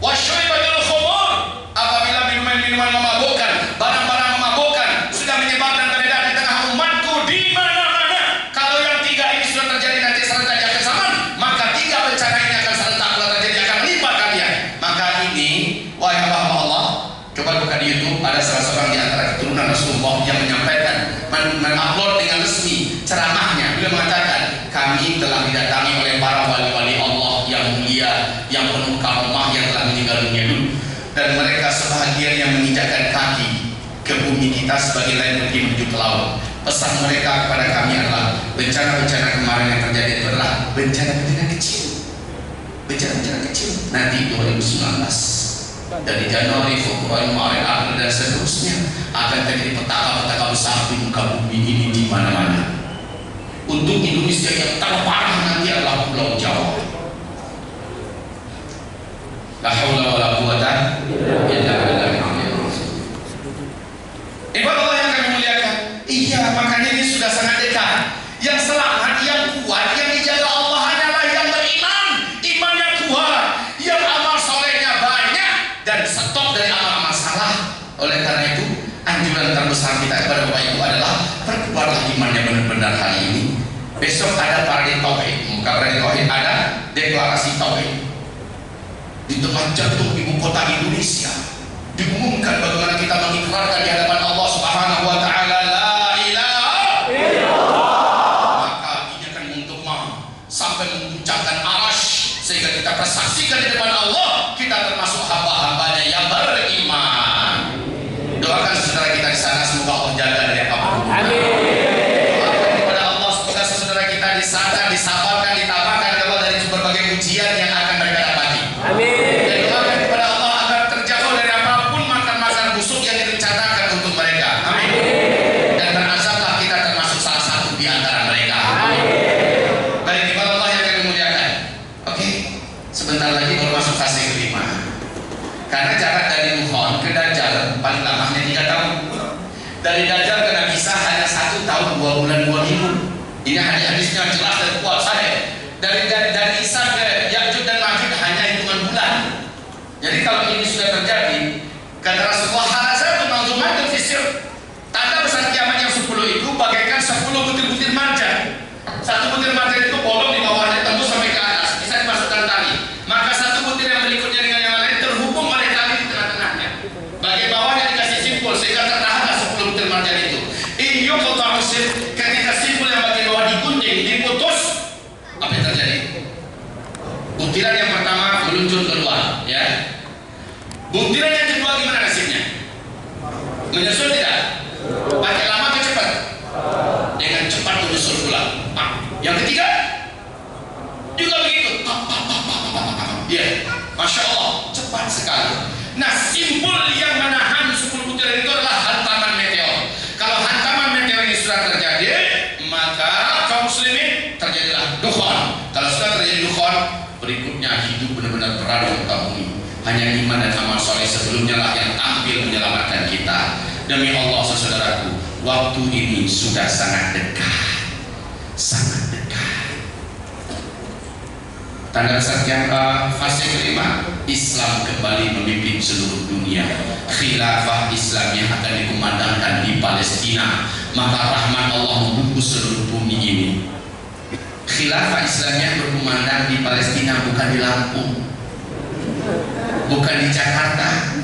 wasyribatul khumur, apabila minuman-minuman memabukkan, barang-barang memabukkan sudah menyebar dan beredar di tengah umatku di mana-mana. Kalau yang 3 ini sudah terjadi nanti serentak di akhir zaman, maka 3 bencana ini akan serentak pula terjadi, akan menimpa kalian. Maka ini, wahai hamba Allah, coba buka di YouTube, ada salah seorang di antara keturunan Rasulullah yang menyampaikan, mengupload dengan resmi ceramahnya. Beliau mengatakan, kami telah didatangi oleh para wali-wali Allah yang mulia, yang penuh karomah, yang telah meninggal dunia dulu. Dan mereka sebahagian yang menginjakkan kaki ke bumi kita sebagai lain pergi menuju ke laut. Pesan mereka kepada kami adalah, bencana-bencana kemarin yang terjadi itu adalah bencana-bencana kecil, bencana-bencana kecil. Nanti 2019 dari Januari, Februari, Maret, April dan seterusnya akan terjadi petaka-petaka besar di muka bumi ini di mana-mana. Untuk Indonesia yang terparah nanti adalah Pulau Jawa. La haula wala quwata illa billah. Ibadah yang kami muliakan. Iya, makanya ini sudah sangat dekat. Yang selamat, yang kuat, yang dijaga Allah hanyalah yang beriman, imannya kuat, yang amal solehnya banyak dan stop dari amal-amal salah. Oleh karena itu, anjuran terbesar kita kepada Bapak Ibu adalah perkuatlah imannya benar-benar hari ini. Besok ada parade tauhid, muka parade tauhid, ada deklarasi tauhid. Di tengah jantung ibu kota Indonesia diumumkan bagaimana kita mengikrarkan di hadapan Allah Subhanahu wa taala la ilaha illallah. Maka ini akan menggema sampai memuncakkan arasy sehingga kita persaksikan di depan Allah kita termasuk hamba-hambanya yang beriman. Doakan saudara kita di sana semoga Allah jaga dari apapun. Amin. Doakan kepada Allah semoga saudara kita di sana disabarkan, ditabahkan Allah dari berbagai ujian yang akan mereka dapati. Amin. Dan doakan kepada Allah agar terjauh dari apapun makan-makan busuk paling lama hanya 3 tahun. Dari Dajjal ke Nabi Isa hanya 1 tahun 2 bulan 2 minggu. Ini hadisnya jelas dan kuat sahih. Dari Isa ke Ya'juj dan Ma'juj hanya hitungan bulan. Jadi kalau ini sudah terjadi, kata Rasulullah, hadza manzumatun fisir. Tanda besar kiamat yang 10 itu bagaikan 10 butir-butir marjan. Satu butir marjan itu bolong di bawahnya, tembus sampai ke atas, bisa dimasukkan tali. Maka satu butir yang berikutnya dengan yang lain terhubung oleh tali di tengah-tengahnya. Bagian bawahnya dikasih simpul sehingga tertahanlah 10 butir marjan itu. In yuqta'u sir, ketika simpul yang bagian bawah digunting, diputus, apa yang terjadi? Butiran yang pertama meluncur keluar, ya. Butiran yang kedua gimana nasibnya? Menyusul tidak? Pakai lama atau cepat? Dengan cepat menyusul pulang. Yang ketiga juga begitu. Ya, masya Allah, cepat sekali. Nah, simpul yang menahan 10 butiran itu adalah hantaman meteor. Kalau hantaman meteor ini sudah terjadi, maka kaum muslimin terjadilah dukhan. Kalau sudah terjadi dukhan, berikutnya hidup benar-benar berada di hanya iman dan amal soleh sebelumnya lah yang tampil menyelamatkan kita. Demi Allah saudaraku, waktu ini sudah sangat dekat, sangat dekat. Tanda besar kiamat fase kelima, Islam kembali memimpin seluruh dunia. Khilafah Islamiyah akan dikumandangkan di Palestina, maka rahmat Allah membungkus seluruh bumi ini. Khilafah Islamiyah berkumandang di Palestina, bukan di Lampung, bukan di Jakarta.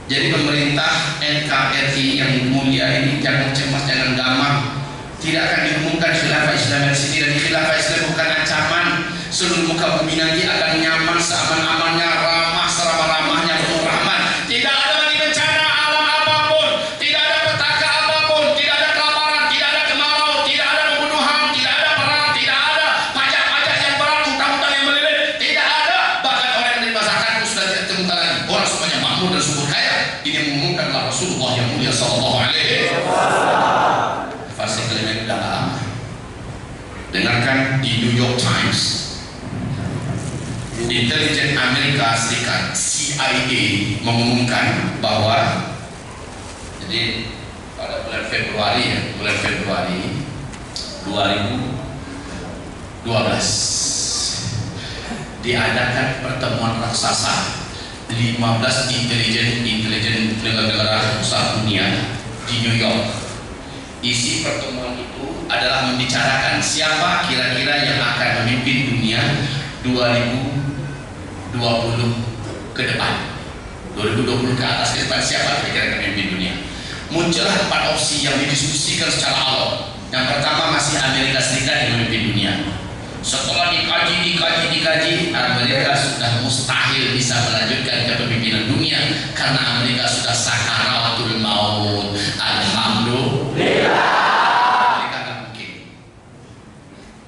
Jadi pemerintah NKRI yang mulia ini jangan cemas, jangan gamang. Tidak akan diumumkan khilafah Islam di sini, dan khilafah Islam bukan ancaman. Seluruh muka bumi nanti akan nyaman seaman-amannya, ramah seramah-ramahnya, penuh rahmat. Tidak ada lagi bencana alam apapun, tidak ada petaka apapun, tidak ada kelaparan, tidak ada kemarau, tidak ada pembunuhan, tidak ada perang, tidak ada pajak-pajak yang berat, hutang-hutang yang melilit, tidak ada. Bahkan orang yang menerima zakat itu sudah tidak temukan lagi. Orang semuanya makmur dan subur kaya. Ini mengumumkanlah Rasulullah yang mulia sallallahu alaihi wasallam. Fase kelima itu dah lama. Dengarkan di New York Times. Intelijen Amerika Serikat CIA mengumumkan bahwa jadi pada bulan Februari 2012 diadakan pertemuan raksasa 15 intelijen negara-negara besar dunia di New York. Isi pertemuan itu adalah membicarakan siapa kira-kira yang akan memimpin dunia 2020 ke depan, 2020 ke atas ke depan, siapa kira-kira yang memimpin dunia. Muncullah 4 opsi yang didiskusikan secara alot. Yang pertama masih Amerika Serikat yang memimpin dunia. Setelah dikaji, Amerika sudah mustahil bisa melanjutkan kepemimpinan dunia karena Amerika sudah sakaratul maut. Alhamdulillah. Amerika nggak mungkin.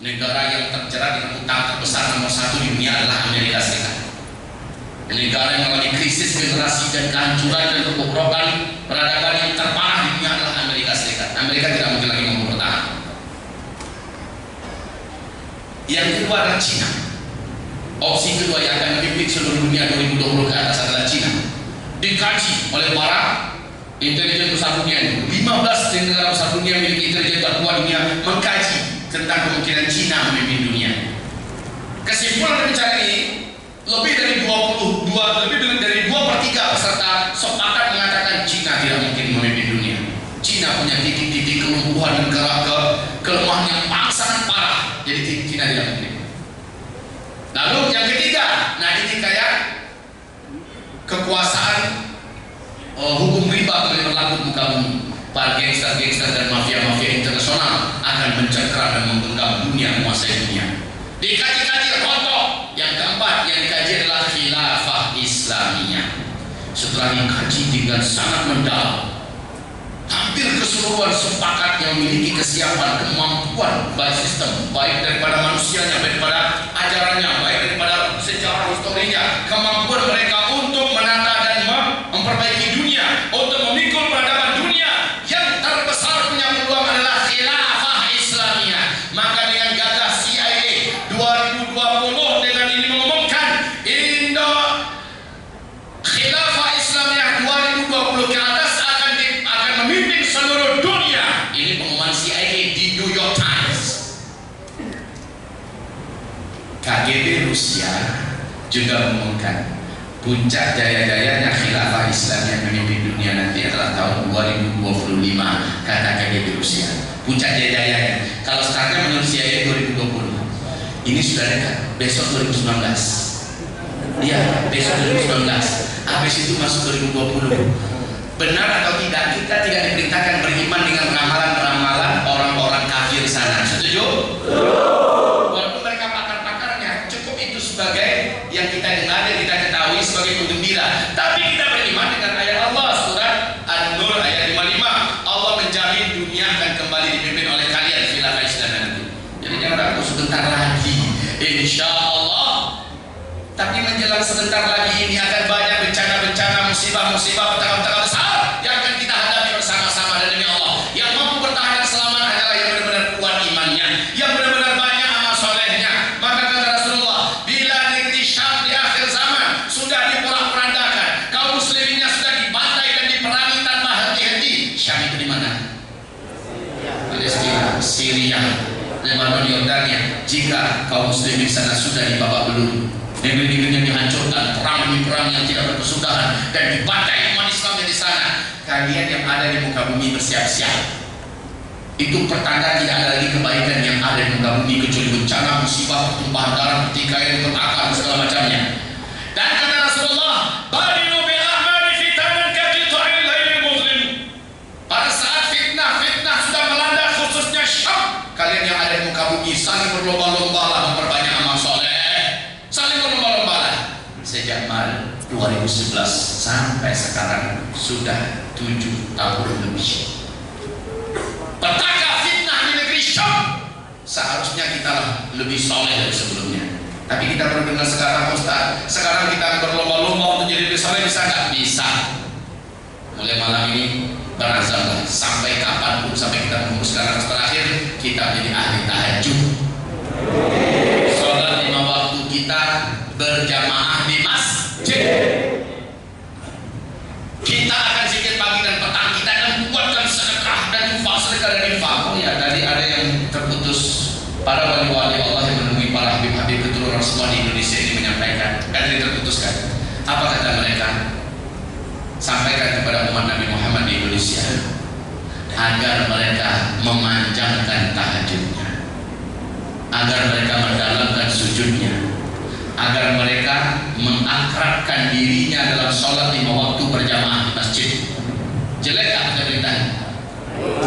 Negara yang terjerat dengan utang terbesar nomor 1 di dunia adalah Amerika Serikat. Negara yang mengalami krisis generasi dan kehancuran dan kebobrokan peradaban yang terparah di dunia adalah Amerika Serikat. Amerika tidak mungkin lagi mampu bertahan. Yang kedua adalah Cina. Opsi kedua yang akan memimpin seluruh dunia 2020 ke atas adalah Cina. Dikaji oleh para intelijen besar dunia. 15 negara besar dunia memiliki intelijen terkuat dunia mengkaji tentang kemungkinan Cina memimpin dunia. Kesimpulan bicara ini, lebih dari 2/3 peserta sepakat mengatakan Cina tidak mungkin memimpin dunia. Cina punya titik-titik kelumpuhan dan kelemahan yang sangat parah. Jadi Cina tidak mungkin. Lalu yang ketiga, nah ini kayak kekuasaan hukum riba kembali berlaku di muka bumi. Para gangster-gangster dan mafia-mafia internasional akan mencengkeram dan menggenggam dunia, menguasai dunia. Dikaji-kaji rontok. Yang keempat yang dikaji adalah khilafah Islamiyah. Setelah dikaji dengan sangat mendalam, hampir keseluruhan sepakat yang memiliki kesiapan, kemampuan baik sistem, baik daripada manusianya, baik daripada ajarannya, baik daripada sejarah historinya, kemampuan mereka untuk menata dan memperbaiki dunia, untuk memikul peradaban dunia yang terbesar punya peluang adalah khilafah Islamiyah. Maka dengan gagah CIA 2020 dengan ini mengumumkan Indo khilafah Islamiyah 2020 ke atas juga mengumumkan puncak jaya-jayanya khilafah Islam yang memimpin dunia nanti adalah tahun 2025, katakan di Rusia. Puncak jaya-jayanya. Kalau sekarang menurut CIA 2020, ini sudah dekat. Besok 2019. Iya, besok 2019. Habis itu masuk 2020. Benar atau tidak, kita tidak diperintahkan beriman dengan ramalan-ramalan orang-orang kafir sana. Setuju? Walaupun mereka pakar-pakarnya, cukup itu sebagai yang kita dengar dan kita ketahui sebagai penggembira. Tapi kita beriman dengan ayat Allah, surat An-Nur ayat 55. Allah menjamin dunia akan kembali dipimpin oleh kalian khilafah Islam nanti. Jadi jangan ragu, sebentar lagi, insya Allah. Tapi menjelang sebentar lagi ini akan banyak bencana-bencana, musibah-musibah, petaka-petaka besar yang akan kita hadapi bersama-sama. Dan demi Allah, yang mampu bertahan selama adalah yang benar-benar kuat imannya, yang benar-benar banyak amal solehnya. Maka kata Rasulullah, bila negeri Syam di akhir zaman sudah diporak-porandakan, kaum musliminnya sudah dibantai dan diperangi tanpa henti-henti. Syam itu di mana? Palestina, Syria, Lebanon, Yordania. Jika kaum muslimin sana sudah dibabak belur, negeri-negeri yang dihancurkan, perang demi perang yang tidak berkesudahan, dan dibantai umat Islam di sana, kalian yang ada di muka bumi bersiap-siap. Itu pertanda tidak ada lagi kebaikan yang ada di muka bumi kecuali bencana, musibah, pertumpahan darah, pertikaian, petaka, segala macamnya. Dan kata Rasulullah, "Badinu bil a'mali fitanan kaqita'il lailil muzlim." Pada saat fitnah sudah melanda khususnya Syam, kalian yang ada di muka bumi saling berlomba-lomba memperbanyak amal soleh, saling berlomba-lomba. Sejak Maret 2011 sampai sekarang sudah 7 tahun lebih. Petaka fitnah di negeri Syam, seharusnya kita lebih soleh dari sebelumnya. Tapi kita baru dengar sekarang, Ustaz. Sekarang kita berlomba-lomba untuk jadi lebih soleh, bisa nggak? Bisa. Mulai malam ini berazamlah sampai kapanpun, sampai kita memutuskan nafas terakhir, kita menjadi ahli tahajud. Sholat 5 waktu kita berjamaah di masjid. Kita akan zikir pagi dan petang, kita akan kuatkan sedekah dan infak. Oh ya, tadi ada yang terputus. Para wali-wali Allah yang menemui para habib-habib keturunan semua di Indonesia ini menyampaikan, kan ini terputuskan. Apa kata mereka? Sampaikan kepada umat Nabi Muhammad di Indonesia agar mereka memanjangkan tahajudnya, agar mereka mendalamkan sujudnya, agar mereka mengakrabkan dirinya dalam sholat 5 waktu berjamaah di masjid. Jelek tak beritanya?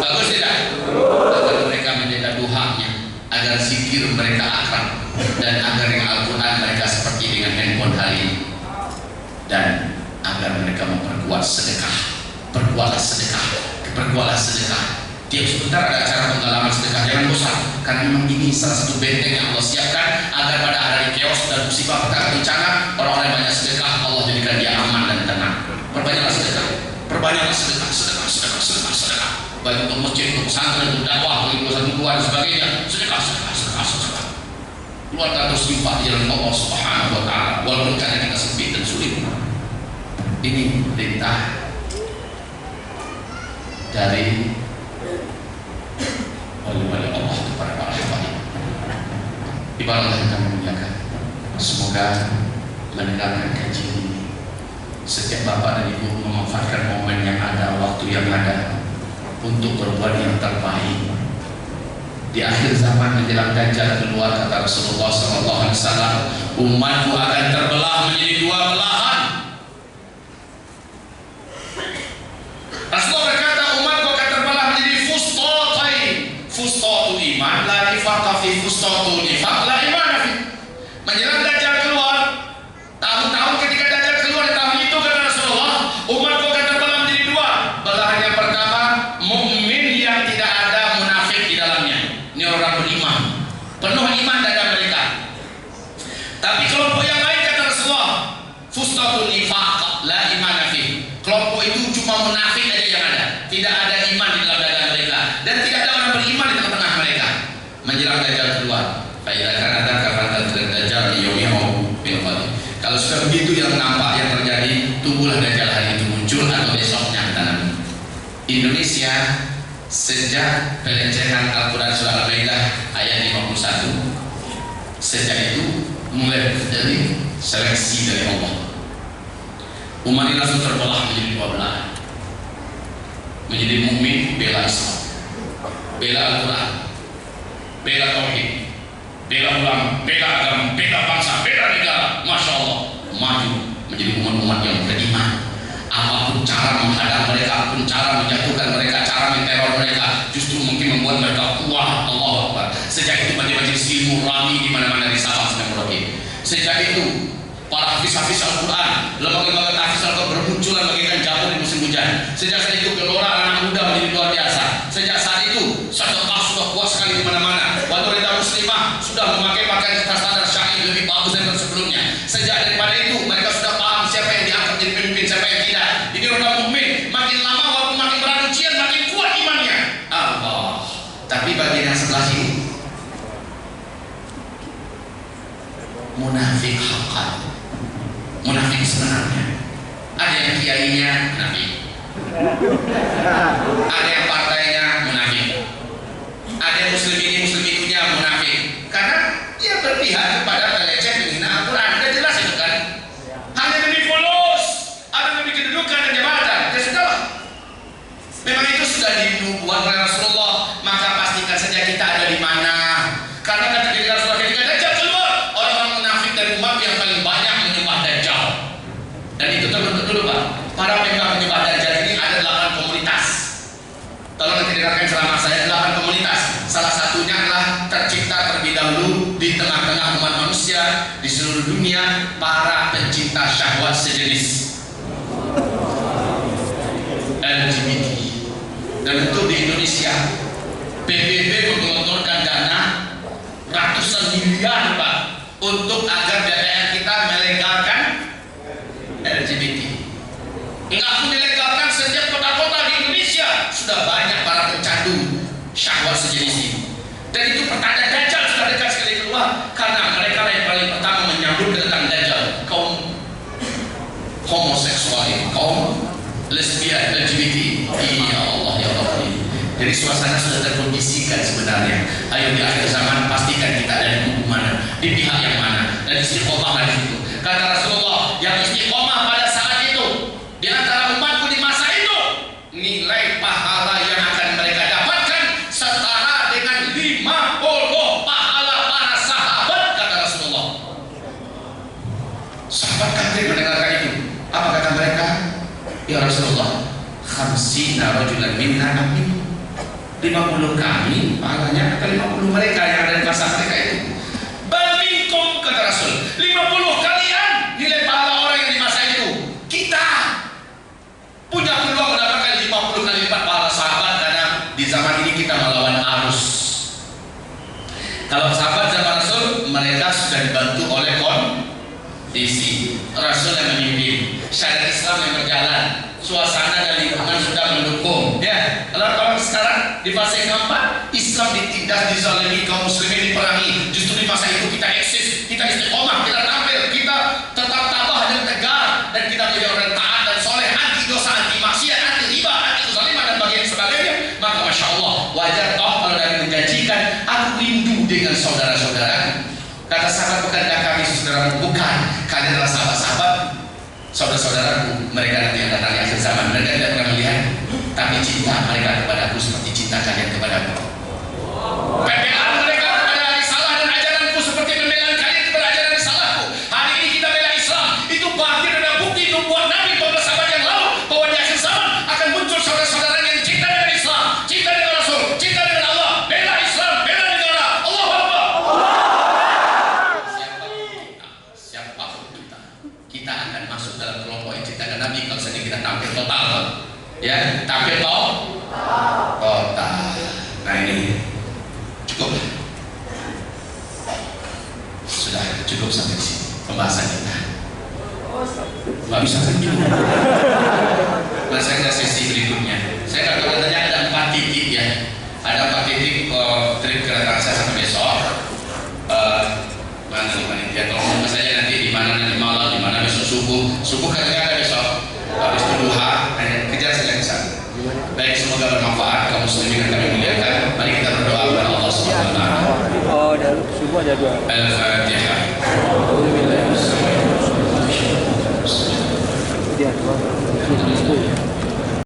Bagus tidak? Agar mereka menjaga duhanya, agar zikir mereka akrab, dan agar yang Al-Quran mereka seperti dengan handphone hari ini, dan agar mereka memperkuat sedekah. Perkuatlah sedekah. Tiap sebentar ada acara pengalaman sedekah, jangan bosan, karena memang ini salah satu benteng yang Allah siapkan agar pada hari chaos dan musibah petaka bencana, orang-orang yang banyak sedekah Allah jadikan dia aman dan tenang. Perbanyaklah sedekah, baik untuk masjid, untuk pesantren, untuk dakwah, untuk urusan keluar dan sebagainya. Sedekah. Keluarkan terus infak di jalan Allah Subhanahu wa Ta'ala, walaupun kadang kita sempit dan sulit. Ini perintah dari wali-wali Allah kepada para hamba. Ibarat yang kami muliakan, semoga mendengarkan kajian ini setiap bapak dan ibu memanfaatkan momen yang ada, waktu yang ada, untuk berbuat yang terbaik. Di akhir zaman menjelang Dajjal keluar, kata Rasulullah SAW, umatku akan terbelah menjadi 2 belahan. Rasulullah berkata, umatku akan terbelah menjadi fustatain. Fustatu iman la nifaqa fi, fustatu nifaq la iman fi. Menjelang Dajjal keluar, tahun-tahun ketika Dajjal keluar di tahun itu, kata Rasulullah, umatku akan terbelah menjadi 2. Belahan yang pertama, mukmin yang tidak ada munafik di dalamnya. Ini orang beriman, penuh iman dada mereka. Tapi kelompok yang lain, kata Rasulullah, fustatul nifaq la iman fi. Kelompok itu cuma munafik aja yang ada, tidak ada iman di dalam dada mereka, dan tidak ada orang beriman di tengah-tengah mereka. Menjelang Dajjal keluar, kalau sudah begitu yang nampak, yang terjadi, tunggulah Dajjal hari itu muncul atau besoknya, kata Nabi. Indonesia sejak pelecehan Al-Quran surah Al-Maidah ayat 51, sejak itu mulai dari seleksi dari Allah. Umat ini langsung terbelah menjadi dua belahan. Menjadi mukmin bela Islam, bela Al-Quran, bela Tauhid, bela ulama, bela agama, bela bangsa, bela negara. Masya Allah, maju menjadi umat-umat yang beriman. Apapun cara menghadang mereka, apapun cara menjatuhkan mereka, cara menteror mereka, justru mungkin membuat mereka kuat. Allah Akbar. Sejak itu majelis ilmu rami di mana-mana di Sabah dan Merauke. Sejak itu para hafiz-hafiz Al-Quran, lembaga-lembaga tahfiz Al-Quran bermunculan bagaikan jamur di musim hujan. Sejak saat itu gelora anak muda menjadi luar biasa. Sejak saat itu sedekah sudah kuat sekali di mana-mana. Wanita muslimah sudah memakai pakaian standar syar'i lebih bagus daripada sebelumnya. Sejak daripada itu mereka sudah paham siapa yang diangkat jadi pemimpin, siapa yang tidak. Ini orang mukmin makin lama walaupun makin berat ujian makin kuat imannya. Allah. Tapi bagian yang sebelah sini munafik haqqan, munafik sebenarnya. Ada yang kiainya munafik, ada yang partainya munafik, ada yang muslim ini muslim itunya munafik. Karena dia berpihak kepada peleceh penghina Al-Quran. Sudah jelas itu kan. Hanya demi followers, ada demi kedudukan dan jabatan. Ya sudahlah. Memang itu sudah dibuat oleh Rasulullah. Maka pastikan saja kita ada di mana. Karena kata ketika Rasulullah ketika Dajjal keluar, orang-orang munafik dari umat yang paling banyak menyembah Dajjal. Dan itu terbentuk dulu Pak. Para penyembah Dajjal ini ada 8 komunitas. Tolong nanti dengarkan ceramah saya, 8 komunitas. Salah satunya adalah tercipta terlebih dahulu di tengah-tengah umat manusia di seluruh dunia, para pencinta syahwat sejenis LGBT. Dan itu di Indonesia PBB menggelontorkan dana ratusan miliar Pak untuk agar DPR kita melegalkan LGBT. Enggak pun dilegalkan, setiap kota-kota di Indonesia sudah banyak para pencandu syahwat sejenis ini. Dan itu pertanda Dajjal sudah dekat sekali keluar, karena mereka yang paling pertama menyambut kedatangan Dajjal kaum homoseksual ini, kaum lesbian, LGBT. Ya Allah ya Allah. Jadi suasana sudah terkondisikan sebenarnya. Ayo di akhir zaman pastikan kita ada di kubu mana, di pihak yang mana, dan istiqomah di situ. Kata Rasulullah, yang istiqomah pada saat itu di antara umatku di masa itu, nilai pahala yang akan mereka dapatkan setara dengan 50 pahala para sahabat, kata Rasulullah. Sahabat kafir mendengarkan itu, apa kata mereka? Ya Rasulullah, khamsina rajulan minna amin, 50 kami pahalanya atau 50 mereka yang ada di masa mereka itu. Bal minkum, kata Rasul, 50 kalian nilai pahala orang yang di masa itu. Kita punya peluang mendapatkan 50 kali lipat pahala sahabat, karena di zaman ini kita melawan arus. Kalau sahabat zaman Rasul, mereka sudah dibantu oleh kondisi. Rasul yang memimpin, syariat Islam yang berjalan, suasana dan lingkungan sudah mendukung. Ya, kalau sekarang di fase keempat, Islam ditindas, dizalimi, kaum muslimin diperangi. Justru di masa itu kita eksis, kita istiqomah, kita tampil, kita tetap tabah dan tegar, dan kita menjadi orang taat dan soleh, anti dosa, anti maksiat, anti riba, anti kezaliman dan bagian sebagainya. Maka masya Allah, wajar toh kalau dari menjanjikan, aku rindu dengan saudara-saudara. Kata sahabat, bukankah kami saudara? Bukan, kalian adalah sahabat-sahabat, saudara-saudaraku. Mereka nanti yang datang di akhir zaman. Mereka tidak pernah melihat, tapi cinta mereka kepada aku seperti cinta kalian kepada aku. Pembelaan mereka kepada risalah dan ajaranku seperti pembelaan kalian kepada ajaran risalahku. Hari ini kita bela Islam, itu bagian dari bukti nubuat Nabi 14 abad yang lalu, bahwa di akhir zaman akan muncul saudara-saudara yang cinta dengan Islam, cinta dengan Rasul, cinta dengan Allah, bela Islam, bela negara. Allahu Akbar. Siapapun kita akan masuk dalam kelompok yang cinta dengan Nabi kalau saja kita tampil total, ya, tampil total. Nah ini cukup, sudah cukup sampai di sini pembahasan kita. Nggak bisa cukup. Nah saya ada sesi berikutnya. Saya nggak tahu, katanya ada 4 titik ya. Ada 4 titik trip kedatangan saya sampai besok. Mana ya, tolong saja nanti di mana nanti malam, di mana besok subuh katanya ada besok. Habis itu duha, kejar saja ke sana. Baik, semoga bermanfaat kaum muslimin yang kami muliakan. Mari kita berdoa kepada Allah Subhanahu wa taala. subuh aja 2. Al-Fatihah. Dia 2.